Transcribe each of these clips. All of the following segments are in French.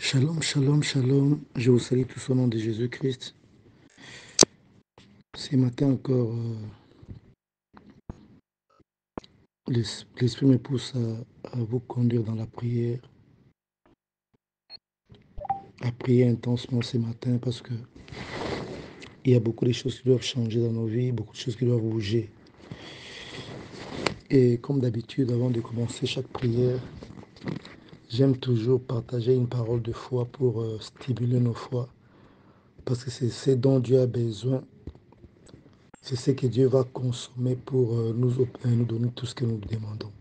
Shalom, shalom, shalom. Je vous salue tous au nom de Jésus-Christ. Ce matin encore, l'Esprit me pousse à vous conduire dans la prière, à prier intensement ce matin parce que il y a beaucoup de choses qui doivent changer dans nos vies, beaucoup de choses qui doivent bouger. Et comme d'habitude, avant de commencer chaque prière, j'aime toujours partager une parole de foi pour stimuler nos foi parce que c'est ce dont Dieu a besoin. C'est ce que Dieu va consommer pour nous donner tout ce que nous demandons.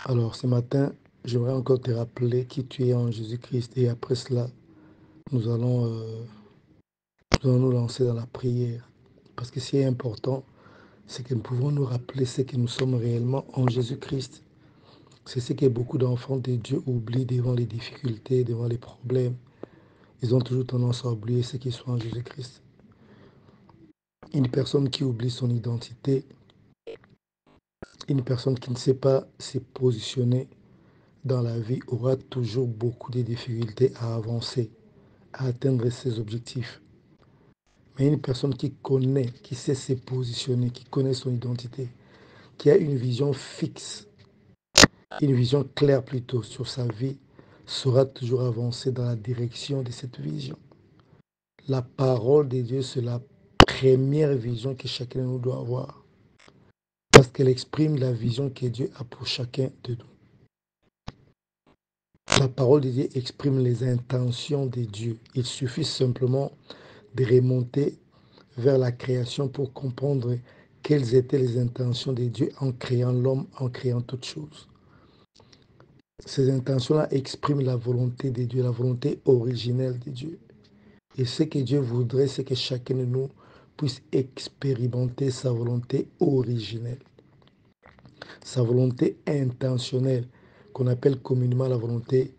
Alors ce matin, j'aimerais encore te rappeler qui tu es en Jésus-Christ et après cela, nous allons, nous lancer dans la prière. Parce que ce qui est important, c'est que nous pouvons nous rappeler ce que nous sommes réellement en Jésus-Christ. C'est ce que beaucoup d'enfants de Dieu oublient devant les difficultés, devant les problèmes. Ils ont toujours tendance à oublier ce qu'ils sont en Jésus-Christ. Une personne qui oublie son identité, une personne qui ne sait pas se positionner dans la vie aura toujours beaucoup de difficultés à avancer, à atteindre ses objectifs. Mais une personne qui connaît, qui sait se positionner, qui connaît son identité, qui a une vision fixe, une vision claire plutôt sur sa vie, saura toujours avancer dans la direction de cette vision. La parole de Dieu, c'est la première vision que chacun de nous doit avoir. Parce qu'elle exprime la vision que Dieu a pour chacun de nous. La parole de Dieu exprime les intentions de Dieu. Il suffit simplement de remonter vers la création pour comprendre quelles étaient les intentions de Dieu en créant l'homme, en créant toutes choses. Ces intentions-là expriment la volonté de Dieu, la volonté originelle de Dieu. Et ce que Dieu voudrait, c'est que chacun de nous puisse expérimenter sa volonté originelle, sa volonté intentionnelle, qu'on appelle communément la volonté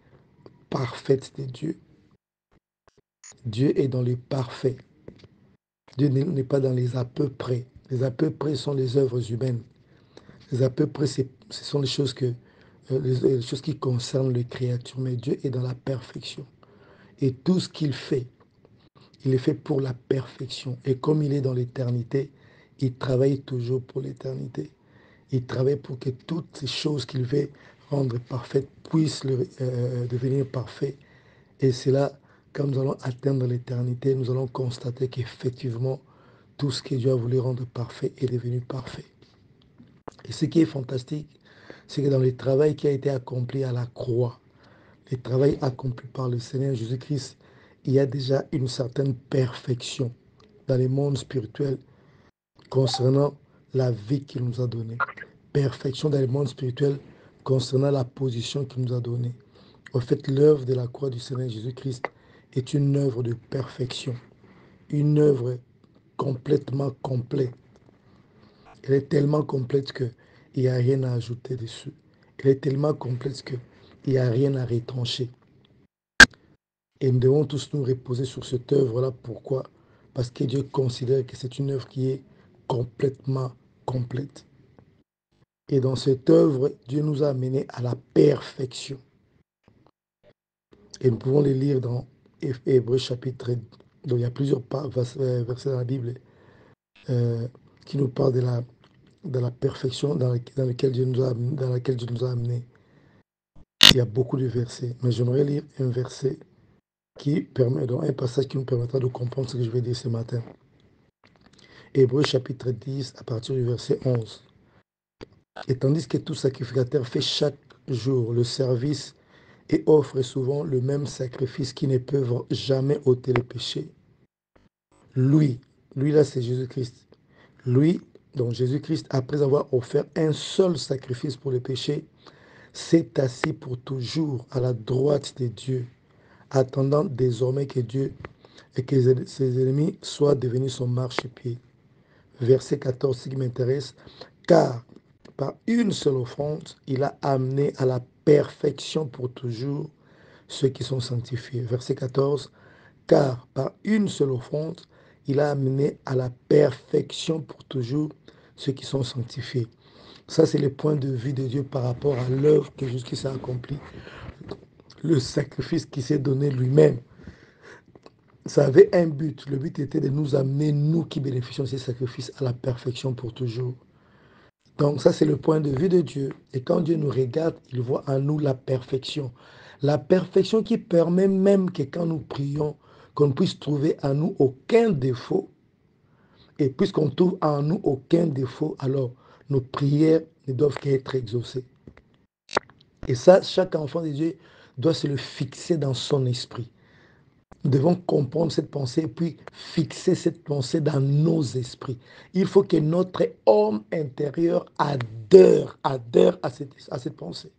parfaite de Dieu. Dieu est dans le parfait. Dieu n'est pas dans les à peu près. Les à peu près sont les œuvres humaines. Les à peu près, ce sont les choses qui concernent les créatures. Mais Dieu est dans la perfection. Et tout ce qu'il fait, il est fait pour la perfection. Et comme il est dans l'éternité, il travaille toujours pour l'éternité. Il travaille pour que toutes ces choses qu'il veut rendre parfaites puissent devenir parfaites. Et c'est là, quand nous allons atteindre l'éternité, nous allons constater qu'effectivement, tout ce que Dieu a voulu rendre parfait est devenu parfait. Et ce qui est fantastique, c'est que dans le travail qui a été accompli à la croix, le travail accompli par le Seigneur Jésus-Christ, il y a déjà une certaine perfection dans le monde spirituel concernant la vie qu'il nous a donnée. Perfection dans le monde spirituel concernant la position qu'il nous a donnée. En fait, l'œuvre de la croix du Seigneur Jésus-Christ est une œuvre de perfection, une œuvre complètement complète. Elle est tellement complète qu'il n'y a rien à ajouter dessus. Elle est tellement complète qu'il n'y a rien à retrancher. Et nous devons tous nous reposer sur cette œuvre-là. Pourquoi? Parce que Dieu considère que c'est une œuvre qui est complètement complète. Et dans cette œuvre, Dieu nous a amenés à la perfection. Et nous pouvons les lire dans Hébreux chapitre 2. Donc il y a plusieurs versets dans la Bible qui nous parlent de la perfection dans laquelle Dieu nous a amenés. Il y a beaucoup de versets, mais j'aimerais lire un verset donc un passage qui nous permettra de comprendre ce que je vais dire ce matin. Hébreux chapitre 10 à partir du verset 11. Et tandis que tout sacrificateur fait chaque jour le service et offre souvent le même sacrifice qui ne peut jamais ôter le péché, lui là c'est Jésus-Christ. Lui, donc Jésus-Christ, après avoir offert un seul sacrifice pour le péché, s'est assis pour toujours à la droite de Dieu, attendant désormais que Dieu et que ses ennemis soient devenus son marchepied. Verset 14, ce qui m'intéresse, car par une seule offrande, il a amené à la perfection pour toujours ceux qui sont sanctifiés. Verset 14, car par une seule offrande, il a amené à la perfection pour toujours ceux qui sont sanctifiés. Ça, c'est le point de vue de Dieu par rapport à l'œuvre que Jésus-Christ a accomplie. le sacrifice qui s'est donné lui-même, ça avait un but. Le but était de nous amener, nous qui bénéficions de ces sacrifices, à la perfection pour toujours. Donc ça, c'est le point de vue de Dieu. Et quand Dieu nous regarde, il voit en nous la perfection. La perfection qui permet même que quand nous prions, qu'on puisse trouver en nous aucun défaut. Et puisqu'on trouve en nous aucun défaut, alors nos prières ne doivent qu'être exaucées. Et ça, chaque enfant de Dieu doit se le fixer dans son esprit. Nous devons comprendre cette pensée et puis fixer cette pensée dans nos esprits. Il faut que notre homme intérieur adhère à cette pensée.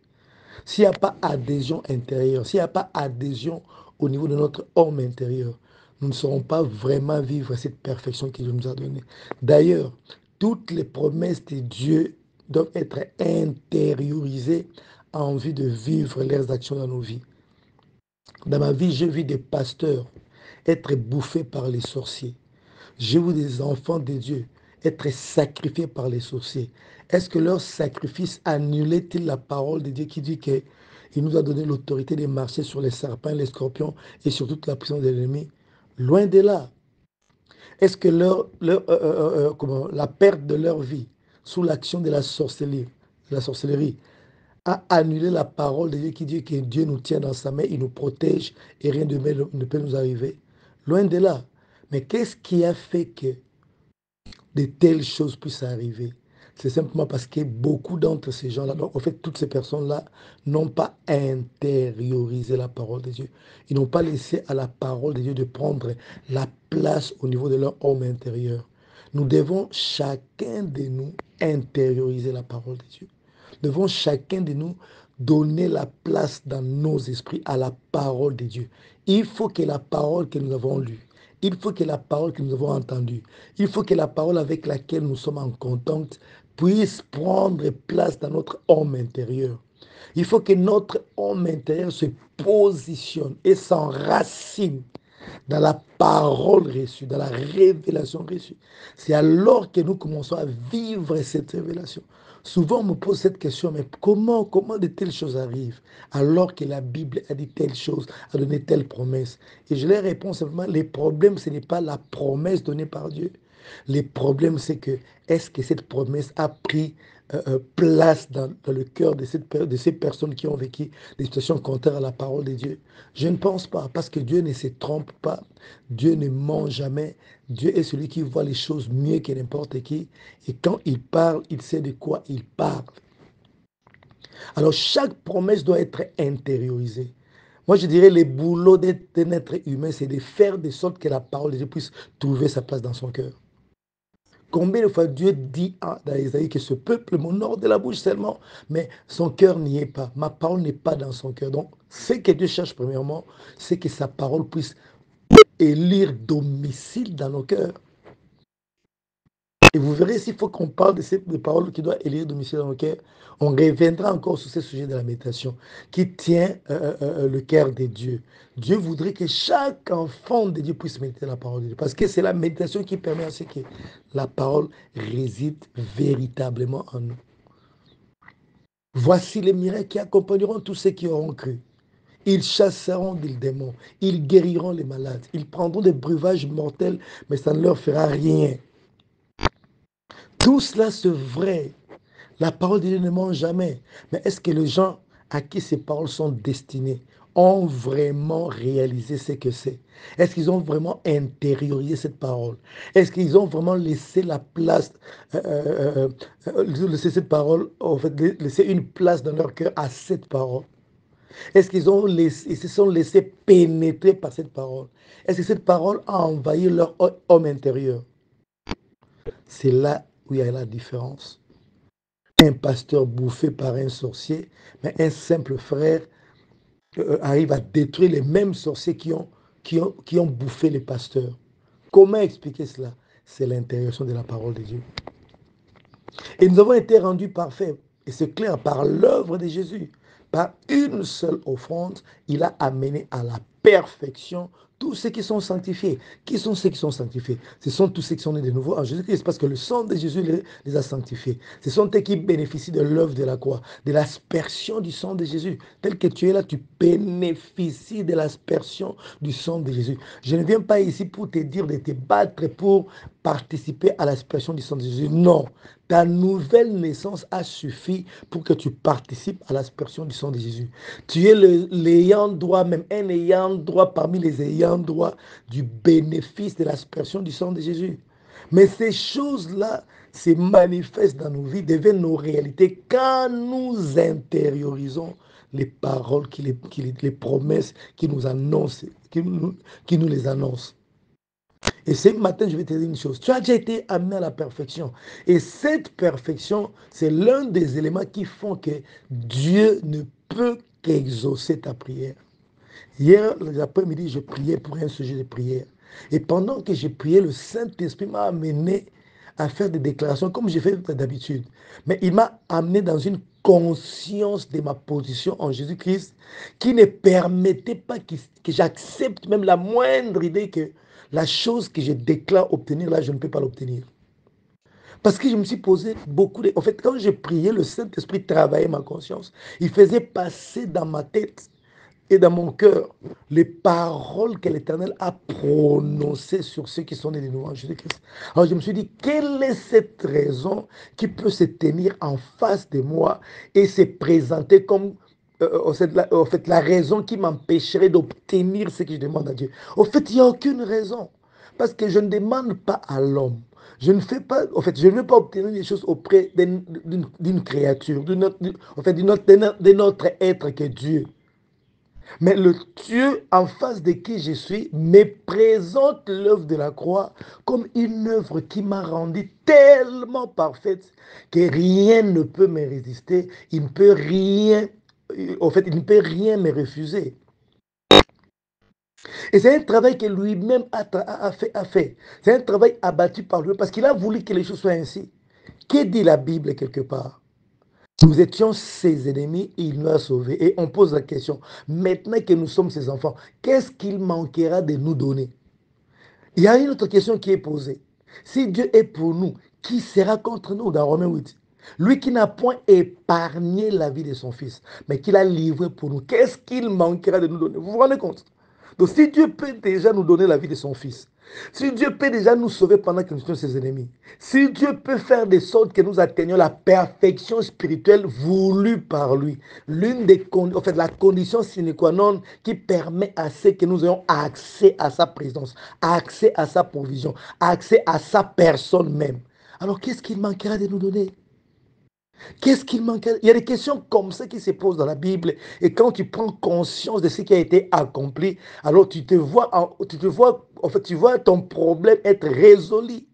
S'il n'y a pas adhésion intérieure, s'il n'y a pas adhésion au niveau de notre homme intérieur, nous ne saurons pas vraiment vivre cette perfection qu'il nous a donnée. D'ailleurs, toutes les promesses de Dieu doivent être intériorisées en vue de vivre leurs actions dans nos vies. Dans ma vie, j'ai vu des pasteurs être bouffés par les sorciers. J'ai vu des enfants de Dieu être sacrifiés par les sorciers. Est-ce que leur sacrifice annulait-il la parole de Dieu qui dit qu'il nous a donné l'autorité de marcher sur les serpents, les scorpions et sur toute la puissance de l'ennemi? Loin de là. Est-ce que la perte de leur vie sous l'action de la sorcellerie a annulé la parole de Dieu qui dit que Dieu nous tient dans sa main, il nous protège et rien de mal ne peut nous arriver? Loin de là. Mais qu'est-ce qui a fait que de telles choses puissent arriver? C'est simplement parce que beaucoup d'entre ces gens-là, donc en fait, toutes ces personnes-là n'ont pas intériorisé la parole de Dieu. Ils n'ont pas laissé à la parole de Dieu de prendre la place au niveau de leur homme intérieur. Nous devons chacun de nous intérioriser la parole de Dieu. Nous devons chacun de nous donner la place dans nos esprits à la parole de Dieu. Il faut que la parole que nous avons lue, il faut que la parole que nous avons entendue, il faut que la parole avec laquelle nous sommes en contact puisse prendre place dans notre homme intérieur. Il faut que notre homme intérieur se positionne et s'enracine dans la parole reçue, dans la révélation reçue. C'est alors que nous commençons à vivre cette révélation. Souvent, on me pose cette question, mais comment de telles choses arrivent alors que la Bible a dit telle chose, a donné telle promesse? Et je leur réponds simplement, les problèmes, ce n'est pas la promesse donnée par Dieu. Les problèmes, c'est que, est-ce que cette promesse a pris place dans le cœur de ces personnes qui ont vécu des situations contraires à la parole de Dieu? Je ne pense pas, parce que Dieu ne se trompe pas, Dieu ne ment jamais, Dieu est celui qui voit les choses mieux que n'importe qui, et quand il parle, il sait de quoi il parle. Alors chaque promesse doit être intériorisée. Moi, je dirais, le boulot d'un être humain, c'est de faire de sorte que la parole de Dieu puisse trouver sa place dans son cœur. Combien de fois Dieu dit dans Isaïe que ce peuple m'honore de la bouche seulement, mais son cœur n'y est pas. Ma parole n'est pas dans son cœur. Donc, ce que Dieu cherche premièrement, c'est que sa parole puisse élire domicile dans nos cœurs. Et vous verrez, s'il faut qu'on parle de ces paroles qui doivent élire domicile dans nos cœurs, on reviendra encore sur ce sujet de la méditation qui tient le cœur de Dieu. Dieu voudrait que chaque enfant de Dieu puisse méditer la parole de Dieu. Parce que c'est la méditation qui permet à ce que la parole réside véritablement en nous. Voici les miracles qui accompagneront tous ceux qui auront cru. Ils chasseront des démons, ils guériront les malades, ils prendront des breuvages mortels, mais ça ne leur fera rien. Tout cela, c'est vrai. La parole de Dieu ne ment jamais. Mais est-ce que les gens à qui ces paroles sont destinées ont vraiment réalisé ce que c'est? Est-ce qu'ils ont vraiment intériorisé cette parole? Est-ce qu'ils ont vraiment laissé la place, laissé cette parole, en fait, laissé une place dans leur cœur à cette parole? Est-ce ils se sont laissés pénétrer par cette parole? Est-ce que cette parole a envahi leur homme intérieur? C'est là où il y a la différence. Un pasteur bouffé par un sorcier, mais un simple frère arrive à détruire les mêmes sorciers qui ont bouffé les pasteurs. Comment expliquer cela? C'est l'intégration de la parole de Dieu. Et nous avons été rendus parfaits, et c'est clair, par l'œuvre de Jésus. Par une seule offrande, il a amené à la perfection tous ceux qui sont sanctifiés. Qui sont ceux qui sont sanctifiés? Ce sont tous ceux qui sont nés de nouveau en Jésus-Christ, parce que le sang de Jésus les a sanctifiés. Ce sont eux qui bénéficient de l'œuvre de la croix, de l'aspersion du sang de Jésus. Tel que tu es là, tu bénéficies de l'aspersion du sang de Jésus. Je ne viens pas ici pour te dire de te battre pour participer à l'aspersion du sang de Jésus. Non. Ta nouvelle naissance a suffi pour que tu participes à l'aspersion du sang de Jésus. Tu es l'ayant droit, même un ayant droit parmi les ayants droit du bénéfice de l'aspersion du sang de Jésus. Mais ces choses-là se manifestent dans nos vies, deviennent nos réalités quand nous intériorisons les paroles, les promesses qui nous annoncent, qui nous les annoncent. Et ce matin, je vais te dire une chose. Tu as déjà été amené à la perfection. Et cette perfection, c'est l'un des éléments qui font que Dieu ne peut qu'exaucer ta prière. Hier, l'après-midi, je priais pour un sujet de prière. Et pendant que j'ai prié, le Saint-Esprit m'a amené à faire des déclarations comme j'ai fait d'habitude. Mais il m'a amené dans une conscience de ma position en Jésus-Christ qui ne permettait pas que j'accepte même la moindre idée que la chose que je déclare obtenir, là, je ne peux pas l'obtenir. Parce que je me suis posé beaucoup de... En fait, quand je priais, le Saint-Esprit travaillait ma conscience. Il faisait passer dans ma tête et dans mon cœur les paroles que l'Éternel a prononcées sur ceux qui sont nés de nouveau en Jésus-Christ. Alors je me suis dit, quelle est cette raison qui peut se tenir en face de moi et se présenter comme en fait, la raison qui m'empêcherait d'obtenir ce que je demande à Dieu. En fait, il n'y a aucune raison. Parce que je ne demande pas à l'homme. Je ne fais pas, en fait, je ne veux pas obtenir des choses auprès d'une créature, en fait, d'un autre être que Dieu. Mais le Dieu en face de qui je suis me présente l'œuvre de la croix comme une œuvre qui m'a rendu tellement parfaite que rien ne peut me résister. Il ne peut rien, en fait, il ne peut rien me refuser. Et c'est un travail que lui-même a fait. C'est un travail abattu par lui parce qu'il a voulu que les choses soient ainsi. Que dit la Bible quelque part? Nous étions ses ennemis et il nous a sauvés. Et on pose la question, maintenant que nous sommes ses enfants, qu'est-ce qu'il manquera de nous donner? Il y a une autre question qui est posée. Si Dieu est pour nous, qui sera contre nous dans Romains 8? Lui qui n'a point épargné la vie de son fils, mais qui l'a livré pour nous, qu'est-ce qu'il manquera de nous donner? Vous vous rendez compte? Donc si Dieu peut déjà nous donner la vie de son fils, si Dieu peut déjà nous sauver pendant que nous sommes ses ennemis, si Dieu peut faire de sorte que nous atteignions la perfection spirituelle voulue par lui, en fait, la condition sine qua non qui permet à ce que nous ayons accès à sa présence, accès à sa provision, accès à sa personne même. Alors qu'est-ce qu'il manquera de nous donner? Qu'est-ce qu'il manque? Il y a des questions comme ça qui se posent dans la Bible. Et quand tu prends conscience de ce qui a été accompli, alors en fait, tu vois ton problème être résolu.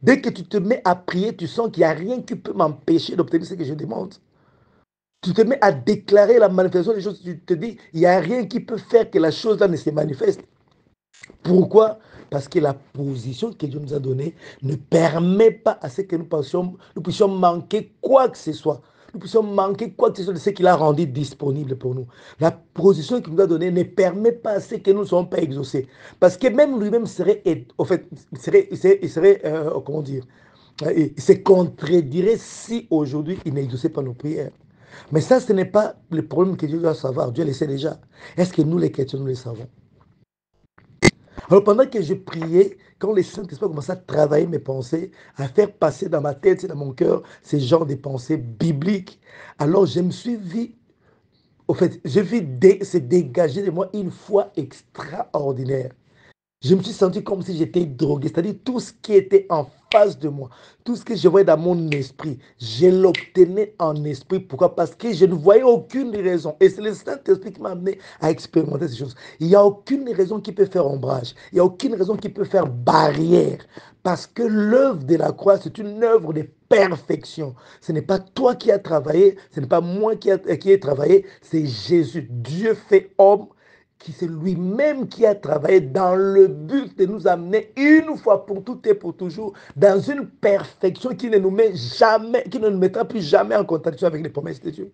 Dès que tu te mets à prier, tu sens qu'il n'y a rien qui peut m'empêcher d'obtenir ce que je demande. Tu te mets à déclarer la manifestation des choses. Tu te dis, il n'y a rien qui peut faire que la chose-là ne se manifeste. Pourquoi? Parce que la position que Dieu nous a donnée ne permet pas à ce que nous puissions manquer quoi que ce soit. Nous puissions manquer quoi que ce soit de ce qu'il a rendu disponible pour nous. La position qu'il nous a donnée ne permet pas à ce que nous ne soyons pas exaucés. Parce que même lui-même serait, en fait, comment dire, il se contredirait si aujourd'hui il n'exauçait pas nos prières. Mais ça, ce n'est pas le problème que Dieu doit savoir. Dieu le sait déjà. Est-ce que nous, les chrétiens, nous le savons? Alors pendant que je priais, quand le Saint-Esprit commençait à travailler mes pensées, à faire passer dans ma tête et dans mon cœur ces genres de pensées bibliques, alors je me suis vu, en fait, je vis se dégager de moi une foi extraordinaire. Je me suis senti comme si j'étais drogué, c'est-à-dire tout ce qui était en face de moi, tout ce que je voyais dans mon esprit, je l'obtenais en esprit. Pourquoi? Parce que je ne voyais aucune raison. Et c'est le Saint-Esprit qui m'a amené à expérimenter ces choses. Il n'y a aucune raison qui peut faire ombrage. Il n'y a aucune raison qui peut faire barrière. Parce que l'œuvre de la croix, c'est une œuvre de perfection. Ce n'est pas toi qui as travaillé, ce n'est pas moi qui ai travaillé, c'est Jésus. Dieu fait homme qui c'est lui-même qui a travaillé dans le but de nous amener une fois pour toutes et pour toujours dans une perfection qui ne nous met jamais, qui ne nous mettra plus jamais en contradiction avec les promesses de Dieu.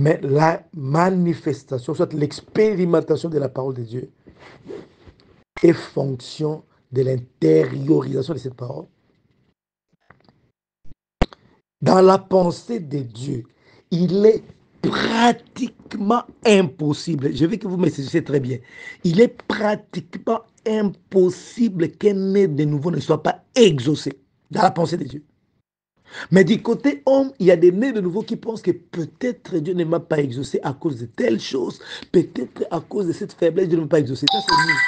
Mais la manifestation, soit l'expérimentation de la parole de Dieu, est fonction de l'intériorisation de cette parole. Dans la pensée de Dieu, il est pratiquement impossible, je veux que vous me saisissiez très bien, il est pratiquement impossible qu'un né de nouveau ne soit pas exaucé dans la pensée de Dieu. Mais du côté homme, il y a des nés de nouveau qui pensent que peut-être Dieu ne m'a pas exaucé à cause de telle chose, peut-être à cause de cette faiblesse, Dieu ne m'a pas exaucé. Ça, c'est nous.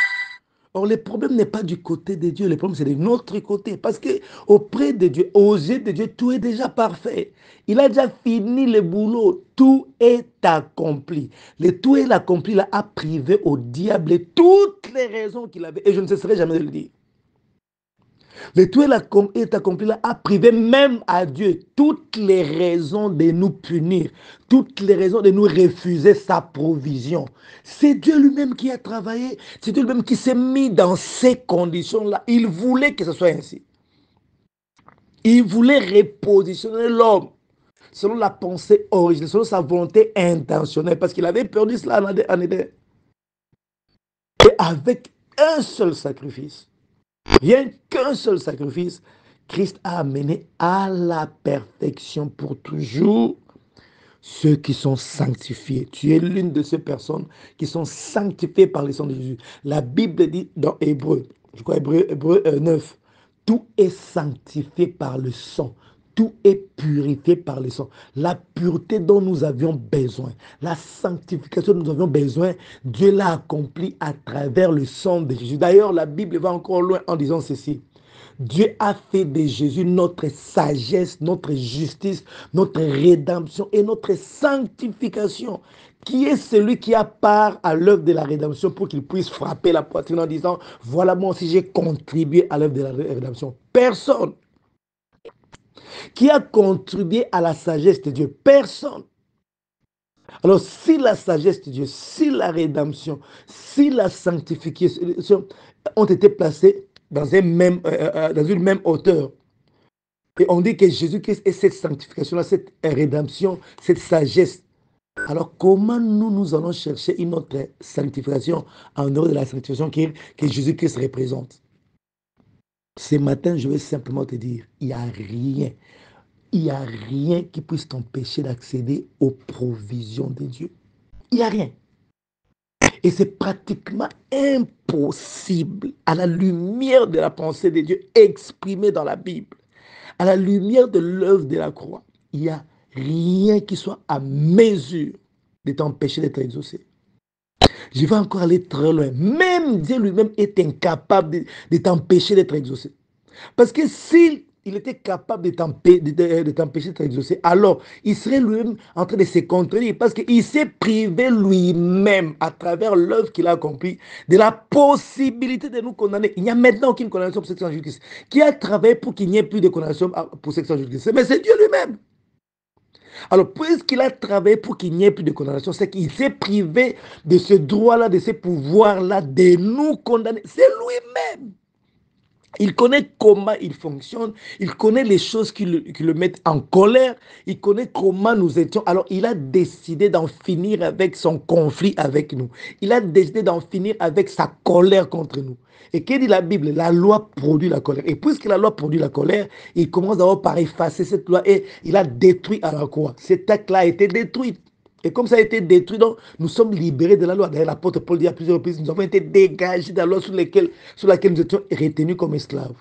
Or, le problème n'est pas du côté de Dieu, le problème c'est de notre côté. Parce que auprès de Dieu, aux yeux de Dieu, tout est déjà parfait. Il a déjà fini le boulot, tout est accompli. Le tout est accompli là a privé au diable toutes les raisons qu'il avait. Et je ne cesserai jamais de le dire. Le tout est accompli là a privé même à Dieu toutes les raisons de nous punir, toutes les raisons de nous refuser sa provision. C'est Dieu lui-même qui a travaillé, c'est Dieu lui-même qui s'est mis dans ces conditions-là. Il voulait que ce soit ainsi. Il voulait repositionner l'homme selon la pensée originelle, selon sa volonté intentionnelle, parce qu'il avait perdu cela en Éden. Et avec un seul sacrifice, rien qu'un seul sacrifice, Christ a amené à la perfection pour toujours ceux qui sont sanctifiés. Tu es l'une de ces personnes qui sont sanctifiées par le sang de Jésus. La Bible dit dans Hébreu, je crois Hébreu 9, tout est sanctifié par le sang. Tout est purifié par le sang. La pureté dont nous avions besoin, la sanctification dont nous avions besoin, Dieu l'a accompli à travers le sang de Jésus. D'ailleurs, la Bible va encore loin en disant ceci. Dieu a fait de Jésus notre sagesse, notre justice, notre rédemption et notre sanctification. Qui est celui qui a part à l'œuvre de la rédemption pour qu'il puisse frapper la poitrine en disant, voilà moi aussi j'ai contribué à l'œuvre de la rédemption? Personne. Qui a contribué à la sagesse de Dieu? Personne. Alors si la sagesse de Dieu, si la rédemption, si la sanctification ont été placés dans une même hauteur, et on dit que Jésus-Christ est cette sanctification-là, cette rédemption, cette sagesse. Alors comment nous allons chercher une autre sanctification en dehors de la sanctification que Jésus-Christ représente? Ce matin, je vais simplement te dire, il n'y a rien. Il n'y a rien qui puisse t'empêcher d'accéder aux provisions de Dieu. Il n'y a rien. Et c'est pratiquement impossible à la lumière de la pensée de Dieu exprimée dans la Bible, à la lumière de l'œuvre de la croix. Il n'y a rien qui soit à mesure de t'empêcher d'être exaucé. Je vais encore aller très loin. Même Dieu lui-même est incapable de t'empêcher d'être exaucé. Parce que s'il était capable de t'empêcher d'être exaucé, alors il serait lui-même en train de se contredire parce qu'il s'est privé lui-même à travers l'œuvre qu'il a accomplie de la possibilité de nous condamner. Il n'y a maintenant aucune condamnation pour sexe sans justice. Qui a travaillé pour qu'il n'y ait plus de condamnation pour sexe sans justice? Mais c'est Dieu lui-même. Alors, puisqu'il a travaillé pour qu'il n'y ait plus de condamnation, c'est qu'il s'est privé de ce droit-là, de ce pouvoir-là, de nous condamner. C'est lui-même. Il connaît comment il fonctionne, il connaît les choses qui le mettent en colère, il connaît comment nous étions. Alors, il a décidé d'en finir avec son conflit avec nous. Il a décidé d'en finir avec sa colère contre nous. Et qu'est dit la Bible? La loi produit la colère. Et puisque la loi produit la colère, il commence d'abord par effacer cette loi et il a détruit à la croix. Cet acte-là a été détruit. Et comme ça a été détruit, donc nous sommes libérés de la loi. D'ailleurs, l'apôtre Paul dit à plusieurs reprises, nous avons été dégagés de la loi sur laquelle nous étions retenus comme esclaves.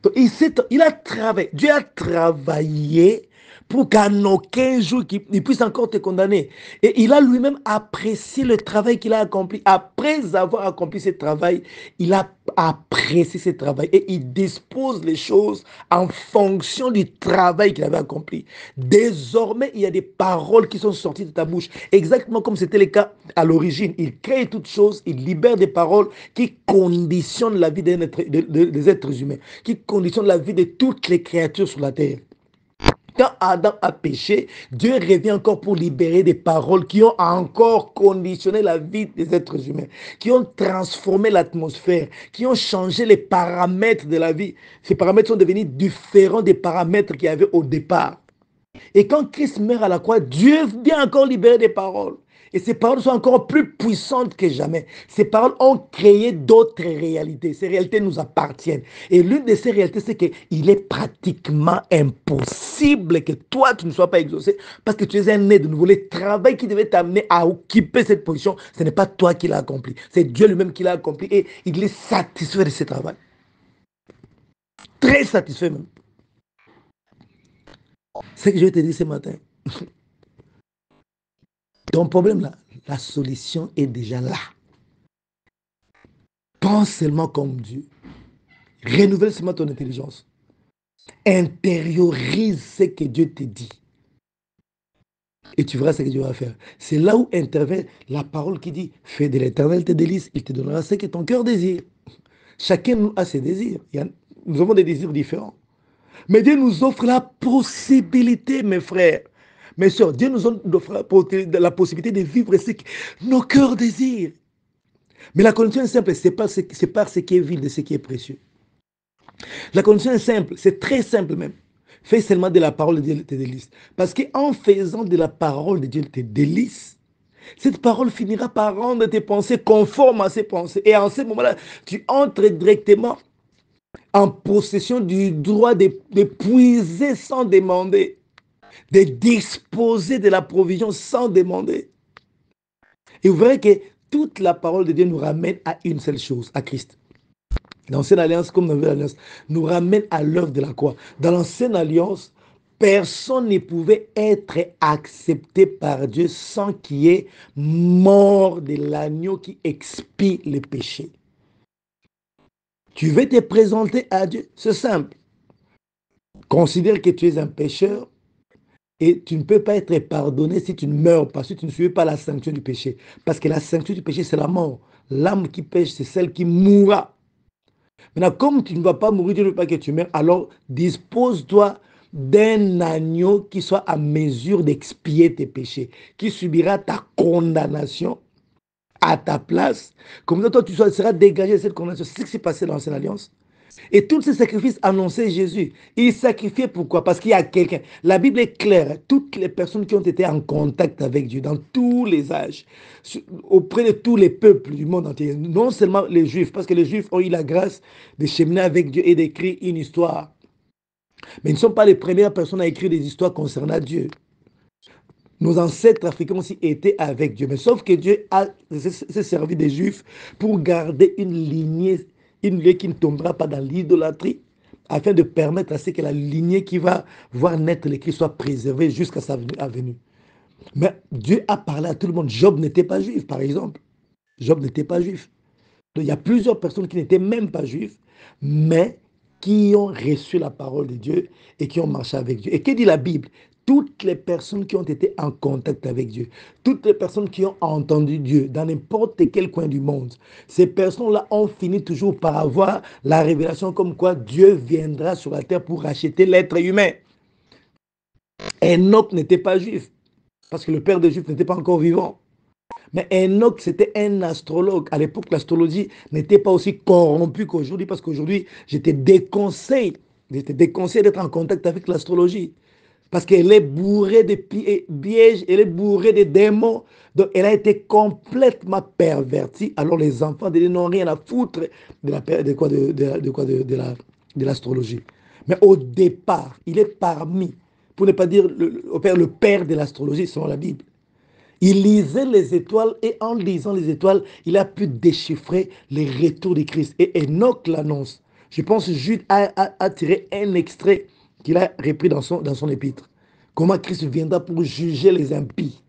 Donc, il a travaillé, Dieu a travaillé pour qu'en aucun jour il puisse encore te condamner. Et il a lui-même apprécié le travail qu'il a accompli. Après avoir accompli ce travail, il a apprécié ce travail et il dispose les choses en fonction du travail qu'il avait accompli. Désormais, il y a des paroles qui sont sorties de ta bouche, exactement comme c'était le cas à l'origine. Il crée toutes choses, il libère des paroles qui conditionnent la vie des êtres humains, qui conditionnent la vie de toutes les créatures sur la terre. Quand Adam a péché, Dieu revient encore pour libérer des paroles qui ont encore conditionné la vie des êtres humains, qui ont transformé l'atmosphère, qui ont changé les paramètres de la vie. Ces paramètres sont devenus différents des paramètres qu'il y avait au départ. Et quand Christ meurt à la croix, Dieu vient encore libérer des paroles. Et ces paroles sont encore plus puissantes que jamais. Ces paroles ont créé d'autres réalités. Ces réalités nous appartiennent. Et l'une de ces réalités, c'est qu'il est pratiquement impossible que toi, tu ne sois pas exaucé parce que tu es un né de nouveau. Le travail qui devait t'amener à occuper cette position, ce n'est pas toi qui l'as accompli. C'est Dieu lui-même qui l'a accompli et il est satisfait de ce travail. Très satisfait même. C'est ce que je vais te dire ce matin. Ton problème là, la solution est déjà là. Pense seulement comme Dieu. Renouvelle seulement ton intelligence. Intériorise ce que Dieu te dit. Et tu verras ce que Dieu va faire. C'est là où intervient la parole qui dit, fais de l'Éternel tes délices, il te donnera ce que ton cœur désire. Chacun nous a ses désirs. Nous avons des désirs différents. Mais Dieu nous offre la possibilité, mes frères, mes soeurs, Dieu nous offre la possibilité de vivre ce que nos cœurs désirent. Mais la condition est simple, c'est par ce qui est vil de ce qui est précieux. La condition est simple, c'est très simple même. Fais seulement de la parole de Dieu tes délices. Parce qu'en faisant de la parole de Dieu tes délices, cette parole finira par rendre tes pensées conformes à ses pensées. Et en ce moment-là, tu entres directement en possession du droit de puiser sans demander, de disposer de la provision sans demander. Et vous verrez que toute la parole de Dieu nous ramène à une seule chose, à Christ. L'ancienne alliance, comme dans la nouvelle alliance, nous ramène à l'œuvre de la croix. Dans l'ancienne alliance, personne ne pouvait être accepté par Dieu sans qu'il y ait mort de l'agneau qui expie les péchés. Tu veux te présenter à Dieu, c'est simple. Considère que tu es un pécheur et tu ne peux pas être pardonné si tu ne meurs pas, si tu ne suis pas la sanction du péché. Parce que la sanction du péché, c'est la mort. L'âme qui pêche, c'est celle qui mourra. Maintenant, comme tu ne vas pas mourir, Dieu ne veut pas que tu meurs, alors dispose-toi d'un agneau qui soit à mesure d'expier tes péchés, qui subira ta condamnation à ta place. Comme ça, toi, tu seras dégagé de cette condamnation. C'est ce qui s'est passé dans l'Ancienne Alliance. Et tous ces sacrifices annonçaient Jésus. Il sacrifiait pourquoi? Parce qu'il y a quelqu'un. La Bible est claire. Toutes les personnes qui ont été en contact avec Dieu dans tous les âges, auprès de tous les peuples du monde entier, non seulement les Juifs, parce que les Juifs ont eu la grâce de cheminer avec Dieu et d'écrire une histoire. Mais ils ne sont pas les premières personnes à écrire des histoires concernant Dieu. Nos ancêtres africains aussi étaient avec Dieu. Mais sauf que Dieu s'est servi des Juifs pour garder une lignée qui ne tombera pas dans l'idolâtrie, afin de permettre à ce que la lignée qui va voir naître le Christ soit préservée jusqu'à sa venue. Mais Dieu a parlé à tout le monde. Job n'était pas juif, par exemple. Job n'était pas juif. Donc, il y a plusieurs personnes qui n'étaient même pas juifs, mais qui ont reçu la parole de Dieu et qui ont marché avec Dieu. Et que dit la Bible? Toutes les personnes qui ont été en contact avec Dieu, toutes les personnes qui ont entendu Dieu dans n'importe quel coin du monde, ces personnes-là ont fini toujours par avoir la révélation comme quoi Dieu viendra sur la terre pour racheter l'être humain. Enoch n'était pas juif, parce que le père des Juifs n'était pas encore vivant. Mais Enoch, c'était un astrologue. À l'époque, l'astrologie n'était pas aussi corrompue qu'aujourd'hui, parce qu'aujourd'hui, j'étais déconseillé d'être en contact avec l'astrologie. Parce qu'elle est bourrée de pièges, elle est bourrée de démons. Donc, elle a été complètement pervertie. Alors, les enfants de Dieu n'ont rien à foutre de l'astrologie. Mais au départ, il est parmi, pour ne pas dire le père de l'astrologie, selon la Bible. Il lisait les étoiles et en lisant les étoiles, il a pu déchiffrer les retours de Christ. Et Enoch l'annonce. Je pense que Jude a tiré un extrait qu'il a repris dans son épître. Comment Christ viendra pour juger les impies.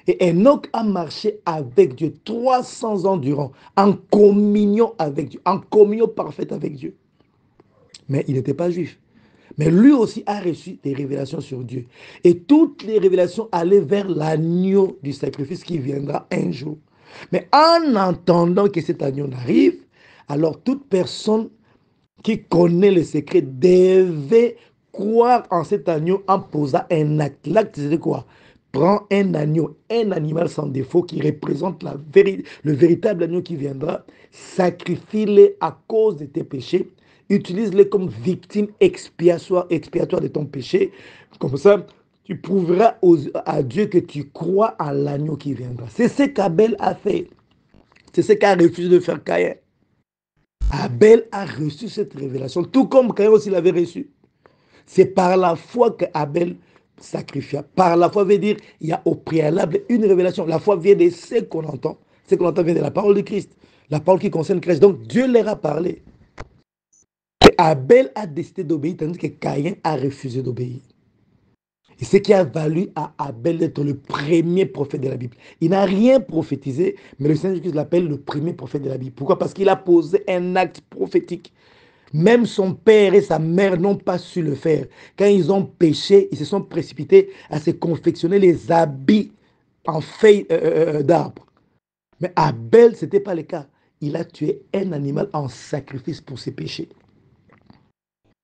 Et Enoch a marché avec Dieu 300 ans durant, en communion avec Dieu, en communion parfaite avec Dieu. Mais il n'était pas juif. Mais lui aussi a reçu des révélations sur Dieu. Et toutes les révélations allaient vers l'agneau du sacrifice qui viendra un jour. Mais en entendant que cet agneau n'arrive, alors toute personne qui connaît le secret devait croire en cet agneau en posant un acte. L'acte, c'est quoi? Prends un agneau, un animal sans défaut qui représente le véritable agneau qui viendra, sacrifie-le à cause de tes péchés Utilise-les comme victime expiatoire de ton péché. Comme ça, tu prouveras à Dieu que tu crois en l'agneau qui viendra. C'est ce qu'Abel a fait. C'est ce qu'a refusé de faire Caïn. Abel a reçu cette révélation, tout comme Caïn aussi l'avait reçu. C'est par la foi qu'Abel sacrifia. Par la foi veut dire il y a au préalable une révélation. La foi vient de ce qu'on entend. Ce qu'on entend vient de la parole de Christ. La parole qui concerne Christ. Donc Dieu leur a parlé. Et Abel a décidé d'obéir, tandis que Caïn a refusé d'obéir. Et ce qui a valu à Abel d'être le premier prophète de la Bible. Il n'a rien prophétisé, mais le Seigneur Jésus l'appelle le premier prophète de la Bible. Pourquoi? Parce qu'il a posé un acte prophétique. Même son père et sa mère n'ont pas su le faire. Quand ils ont péché, ils se sont précipités à se confectionner les habits en feuilles d'arbre. Mais Abel, ce n'était pas le cas. Il a tué un animal en sacrifice pour ses péchés.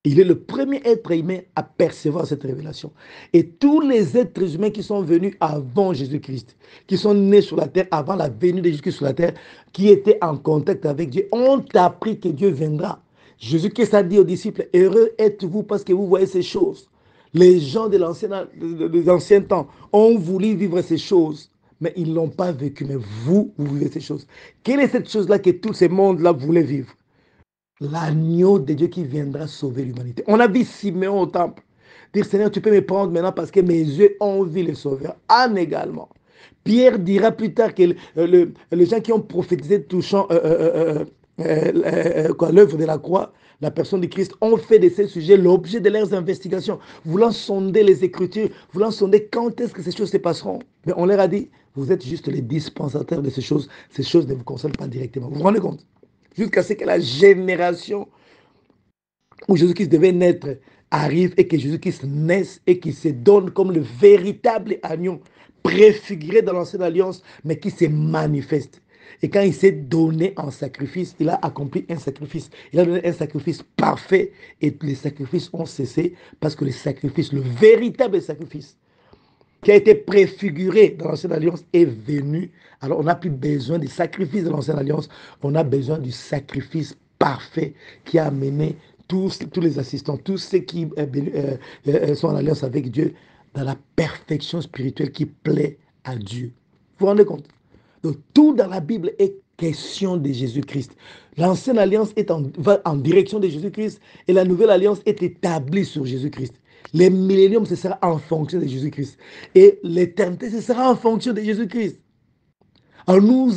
Il est le premier être humain à percevoir cette révélation. Et tous les êtres humains qui sont venus avant Jésus-Christ, qui sont nés sur la terre avant la venue de Jésus-Christ sur la terre, qui étaient en contact avec Dieu, ont appris que Dieu viendra. Jésus-Christ a dit aux disciples, heureux êtes-vous parce que vous voyez ces choses. Les gens de l'ancien temps ont voulu vivre ces choses, mais ils ne l'ont pas vécu. Mais vous vivez ces choses. Quelle est cette chose-là que tous ces mondes-là voulaient vivre? L'agneau de Dieu qui viendra sauver l'humanité. On a vu Siméon au temple dire, Seigneur, tu peux me prendre maintenant parce que mes yeux ont vu le Sauveur. Anne également. Pierre dira plus tard que les gens qui ont prophétisé touchant l'œuvre de la croix, la personne de Christ, ont fait de ces sujets l'objet de leurs investigations, voulant sonder les Écritures, voulant sonder quand est-ce que ces choses se passeront. Mais on leur a dit, vous êtes juste les dispensateurs de ces choses ne vous concernent pas directement. Vous vous rendez compte? Jusqu'à ce que la génération où Jésus-Christ devait naître arrive et que Jésus-Christ naisse et qui se donne comme le véritable agneau préfiguré dans l'ancienne alliance, mais qui se manifeste. Et quand il s'est donné en sacrifice, il a accompli un sacrifice. Il a donné un sacrifice parfait et les sacrifices ont cessé parce que le sacrifice, le véritable sacrifice, qui a été préfiguré dans l'ancienne alliance est venu. Alors on n'a plus besoin des sacrifices de l'ancienne alliance, on a besoin du sacrifice parfait qui a amené tous les assistants, tous ceux qui sont en alliance avec Dieu dans la perfection spirituelle qui plaît à Dieu. Vous vous rendez compte? Donc tout dans la Bible est question de Jésus-Christ. L'ancienne alliance va en direction de Jésus-Christ et la nouvelle alliance est établie sur Jésus-Christ. Les milléniums, ce sera en fonction de Jésus-Christ. Et l'éternité, ce sera en fonction de Jésus-Christ. Alors nous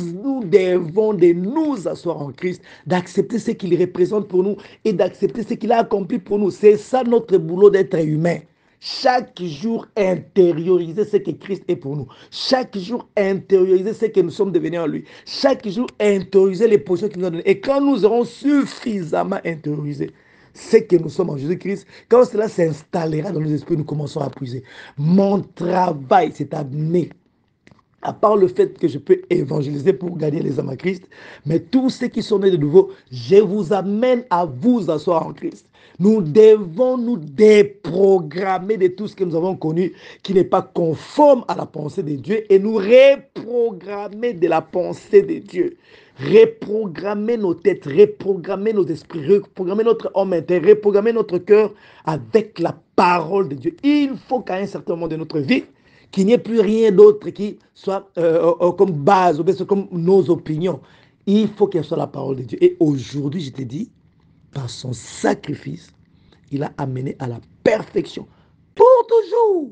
devons de nous asseoir en Christ, d'accepter ce qu'il représente pour nous et d'accepter ce qu'il a accompli pour nous. C'est ça notre boulot d'être humain. Chaque jour, intérioriser ce que Christ est pour nous. Chaque jour, intérioriser ce que nous sommes devenus en lui. Chaque jour, intérioriser les positions qu'il nous a données. Et quand nous aurons suffisamment intériorisé ce que nous sommes en Jésus-Christ, quand cela s'installera dans nos esprits, nous commençons à puiser. Mon travail, c'est amené à part le fait que je peux évangéliser pour gagner les âmes à Christ, mais tous ceux qui sont nés de nouveau, je vous amène à vous asseoir en Christ. Nous devons nous déprogrammer de tout ce que nous avons connu qui n'est pas conforme à la pensée de Dieu et nous reprogrammer de la pensée de Dieu. Reprogrammer nos têtes, reprogrammer nos esprits, reprogrammer notre homme intérieur, reprogrammer notre cœur avec la parole de Dieu. Il faut qu'à un certain moment de notre vie, qu'il n'y ait plus rien d'autre qui soit comme base, comme nos opinions. Il faut qu'elle soit la parole de Dieu. Et aujourd'hui, je te dis, par son sacrifice, il a amené à la perfection pour toujours.